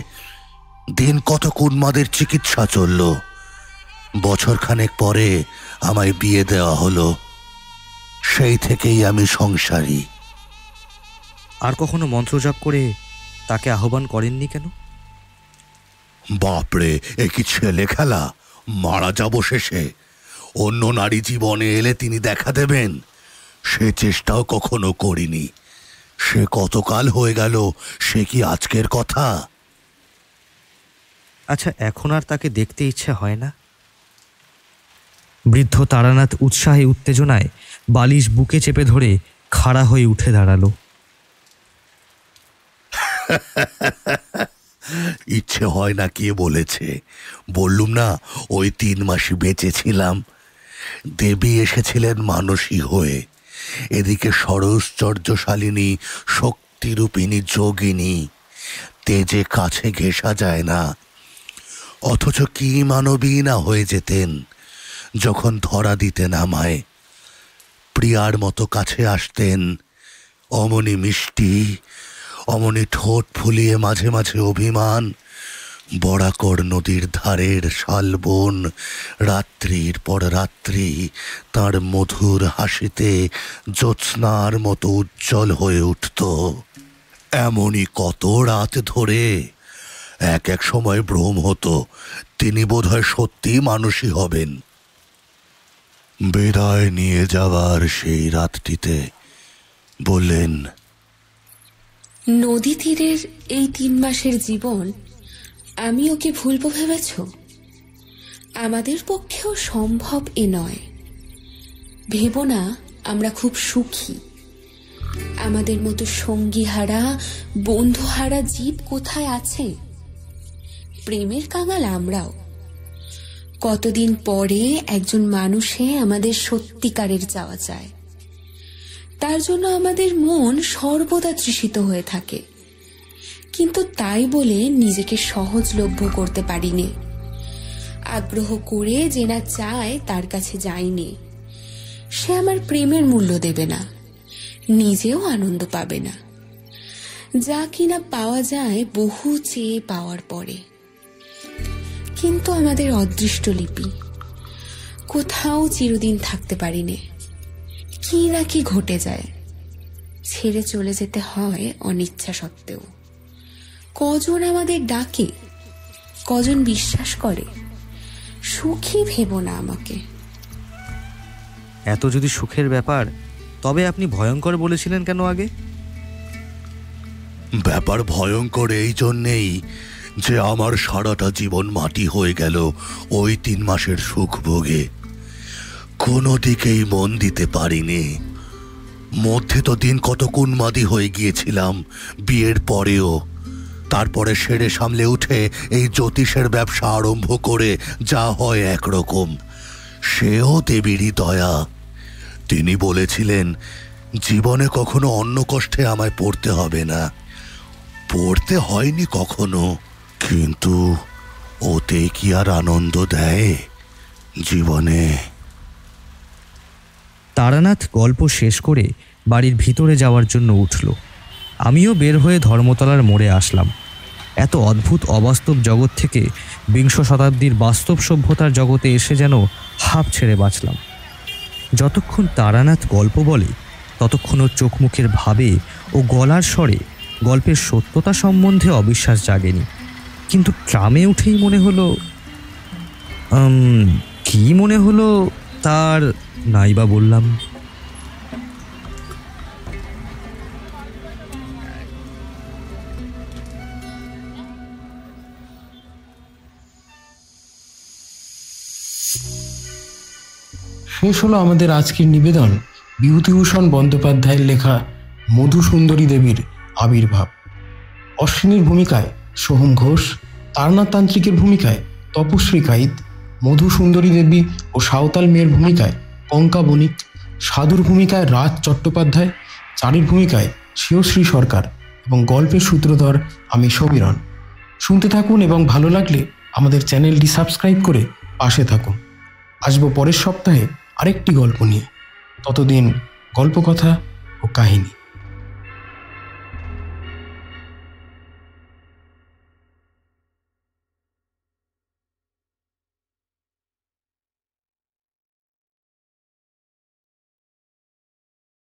দিন কত উন্মাদের চিকিৎসা চলল। বছরখানেক পরে আমায় বিয়ে দেওয়া হলো। সেই থেকেই আমি সংসারী।
আর কখনো মন্ত্রজাপ করে তাকে আহ্বান করেননি কেন?
বাপরে, এ কি ছেলে খেলা! মারা যাব শেষে। অন্য নারী জীবনে এলে তিনি দেখা দেবেন, সে চেষ্টাও কখনো করিনি। সে কতকাল হয়ে গেল, সে কি আজকের কথা?
আচ্ছা, এখন আর তাকে দেখতে ইচ্ছে হয় না? বৃদ্ধ তারানাথ উৎসাহে উত্তেজনায় বালিশ বুকে চেপে ধরে খাড়া হয়ে উঠে দাঁড়ালো।
ইচ্ছে হয় না কে বলেছে? বললুম না, ওই 3 মাসই বেঁচেছিলাম। দেবী এসেছিলেন মানসী হয়ে। এদিকে সরসচর্যশালিনী শক্তিরূপিণী যোগিনী, তেজে কাছে ঘেঁষা যায় না। অথচ কি মানবী না হয়ে যেতেন যখন ধরা দিতেন আমায়। প্রিয়ার মতো কাছে আসতেন, অমনি মিষ্টি, অমনি ঠোঁট ফুলিয়ে মাঝে মাঝে অভিমান। বরাকর নদীর ধারের শালবন রাত্রির পর রাত্রি তার মধুর হাসিতে জ্যোৎস্নার মতো উজ্জ্বল হয়ে উঠত। এমনই কত রাত ধরে এক এক সময় ভ্রম হতো তিনি বোধহয় সত্যি মানুষই হবেন। বিদায় নিয়ে যাওয়ার সেই রাতটিতে বললেন,
নদী তীরের এই 3 মাসের জীবন আমি ওকে ভুলবো ভেবেছ? আমাদের পক্ষেও সম্ভব এ নয়। ভেবো না আমরা খুব সুখী। আমাদের মতো সঙ্গীহারা, বন্ধুহারা জীব কোথায় আছে? প্রেমের কাঙাল আমরাও। কতদিন পরে একজন মানুষে আমাদের সত্যিকারের চাওয়া চায়। তার জন্য আমাদের মন সর্বদা তৃষিত হয়ে থাকে, কিন্তু তাই বলে নিজেকে সহজলভ্য করতে পারিনি। আগ্রহ করে যে না চায় তার কাছে যাইনি। সে আমার প্রেমের মূল্য দেবে না, নিজেও আনন্দ পাবে না, যা কিনা পাওয়া যায় বহু চেয়ে পাওয়ার পরে। কিন্তু আমাদের অদৃষ্ট লিপি কোথাও চিরদিন থাকতে পারিনি। কি না কি ঘটে যায়, ছেড়ে চলে যেতে হয় অনিচ্ছা সত্ত্বেও। কজন আমাদের ডাকে, কজন বিশ্বাস করে। সুখী ভেবো না আমাকে।
এত যদি সুখের ব্যাপার, তবে আপনি ভয়ঙ্কর বলেছিলেন কেন আগে?
ব্যাপার ভয়ঙ্কর এই জন্যেই যে আমার সারাটা জীবন মাটি হয়ে গেল ওই 3 মাসের সুখ ভোগে। কোনো দিকেই মন দিতে পারিনি। মধ্যে তো দিন কত উন্মাদী হয়ে গিয়েছিলাম বিয়ের পরেও। তারপরে সেরে সামলে উঠে এই জ্যোতিষের ব্যবসা আরম্ভ করে যা হয় একরকম। সেও দেবীরই দয়া। তিনি বলেছিলেন জীবনে কখনো অন্য কষ্টে আমায় পড়তে হবে না। পড়তে হয়নি কখনো, কিন্তু ওতে কি আর আনন্দ দেয় জীবনে?
তারানাথ গল্প শেষ করে বাড়ির ভিতরে যাওয়ার জন্য উঠল। আমিও বের হয়ে ধর্মতলার মোড়ে আসলাম। এত অদ্ভুত অবাস্তব জগৎ থেকে বিংশ শতাব্দীর বাস্তব সভ্যতার জগতে এসে যেন হাঁপ ছেড়ে বাঁচলাম। যতক্ষণ তারানাথ গল্প বলে ততক্ষণ ওর চোখ মুখের ভাবে ও গলার স্বরে গল্পের সত্যতা সম্বন্ধে অবিশ্বাস জাগেনি। কিন্তু ট্রামে উঠেই মনে হলো, কি মনে হলো তার নাইবা বললাম।
শেষ হলো আমাদের আজকের নিবেদন বিভূতিভূষণ বন্দ্যোপাধ্যায়ের লেখা মধুসুন্দরী দেবীর আবির্ভাব। অশ্বিনীর ভূমিকায় সোহম ঘোষ, তারানাথ তান্ত্রিকের ভূমিকায় তপশ্রী কাইত, মধুসুন্দরী দেবী ও সাঁওতাল মেয়ের ভূমিকায় কঙ্কা বণিক, সাধুর ভূমিকায় রাজ চট্টোপাধ্যায়, চারির ভূমিকায় শিবশ্রী সরকার এবং গল্পের সূত্রধর আমি সমীরণ। শুনতে থাকুন এবং ভালো লাগলে আমাদের চ্যানেলটি সাবস্ক্রাইব করে পাশে থাকুন। আসবো পরের সপ্তাহে আরেকটি গল্প নিয়ে। ততদিন গল্পকথা ও কাহিনী।